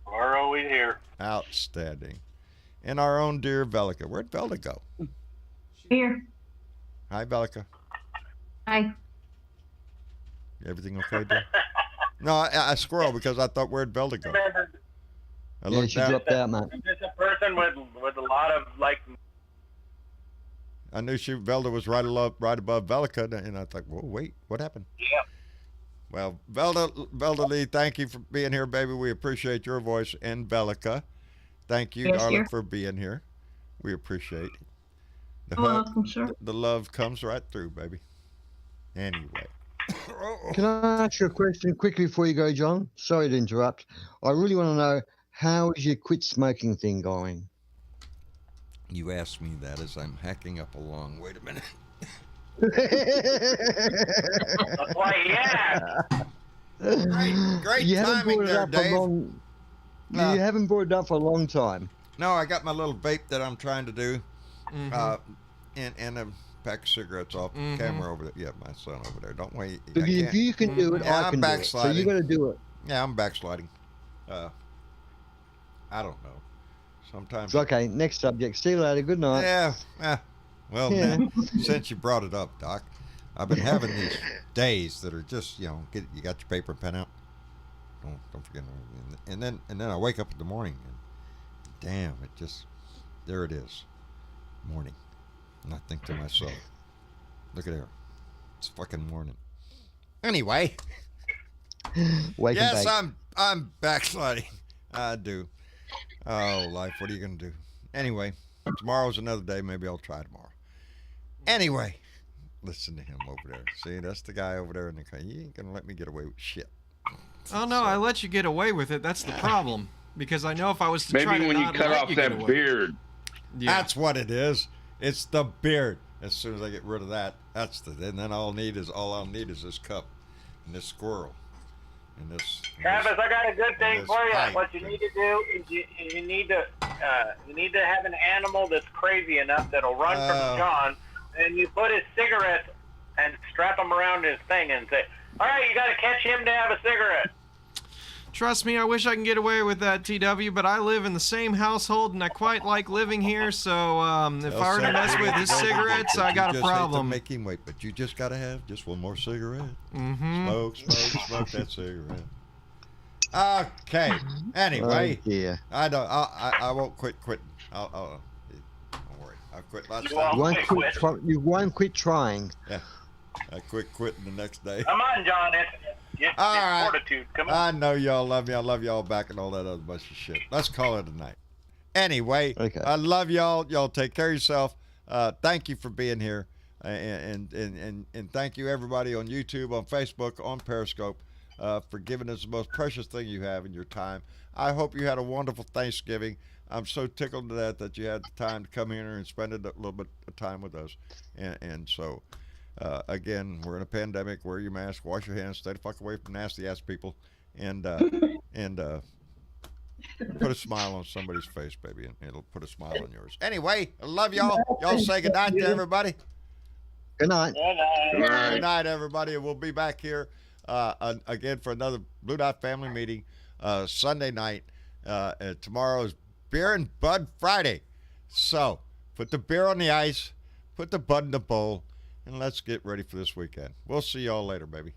We're always here. Outstanding. And our own dear Velica. Where'd Velda go? Here. Hi, Velica. Hi. Everything okay, dear? No, I squirreled because I thought where'd Velda go? I Yeah, she dropped out, man. Just a person with a lot of like. I knew Velda was right above Velica, and I thought, whoa, wait, what happened? Yeah. Well, Velda Lee, thank you for being here, baby. We appreciate your voice. And Velica, thank you, darling, for being here. We appreciate the welcome, sir. The love comes right through, baby. Anyway. Can I ask you a question quickly before you go, John? Sorry to interrupt. I really want to know, how is your quit smoking thing going? You asked me that as I'm hacking up along. Wait a minute. Why, yeah. Great timing there, Dave. You haven't brought it up for a long time. No, I got my little vape that I'm trying to do, and a pack of cigarettes off the camera over there. Yeah, my son over there. Don't wait. If you can do it, I can do it. So you got to do it. Yeah, I'm backsliding. I don't know. Sometimes. Okay, next subject. See you later. Good night. Yeah. Well, man, since you brought it up, Doc, I've been having these days that are just, you got your paper and pen out. Don't forget. And then I wake up in the morning and damn, there it is, morning. And I think to myself, look at there, it's fucking morning. Anyway, yes, I'm backsliding. I do. Oh, life, what are you going to do? Anyway, tomorrow's another day. Maybe I'll try tomorrow. Anyway, listen to him over there. See, that's the guy over there in the car. He ain't going to let me get away with shit. Oh, no, I let you get away with it. That's the problem. Because I know if I was to try to maybe when you cut off that beard. Yeah. That's what it is. It's the beard. As soon as I get rid of that, and then all I'll need is this cup and this squirrel. Travis, I got a good thing for you. What you need to do is you need to have an animal that's crazy enough that'll run from John, and you put his cigarettes and strap them around his thing and say, "All right, you got to catch him to have a cigarette." Trust me, I wish I can get away with that, TW, but I live in the same household, and I quite like living here, so if I were to mess with his cigarettes, I got a problem. Make him wait, but you just got to have just one more cigarette. Smoke that cigarette. Okay. Anyway, I won't quit quitting. Don't worry. I've quit lots of times. You won't quit trying. Yeah. I quit quitting the next day. Come on, John. It's fortitude. Come on. I know y'all love me. I love y'all back and all that other bunch of shit. Let's call it a night. Anyway, I love y'all. Y'all take care of yourself. Thank you for being here. And thank you, everybody on YouTube, on Facebook, on Periscope, for giving us the most precious thing you have in your time. I hope you had a wonderful Thanksgiving. I'm so tickled to death that you had the time to come here and spend a little bit of time with us. And so... again, we're in a pandemic. Wear your mask, wash your hands, stay the fuck away from nasty ass people, and put a smile on somebody's face, baby, and it'll put a smile on yours. Anyway, I love y'all. Y'all say good night to everybody. Good night. Good night, everybody. And we'll be back here again for another Blue Dot Family meeting Sunday night. Tomorrow's Beer and Bud Friday. So put the beer on the ice, put the bud in the bowl, and let's get ready for this weekend. We'll see y'all later, baby.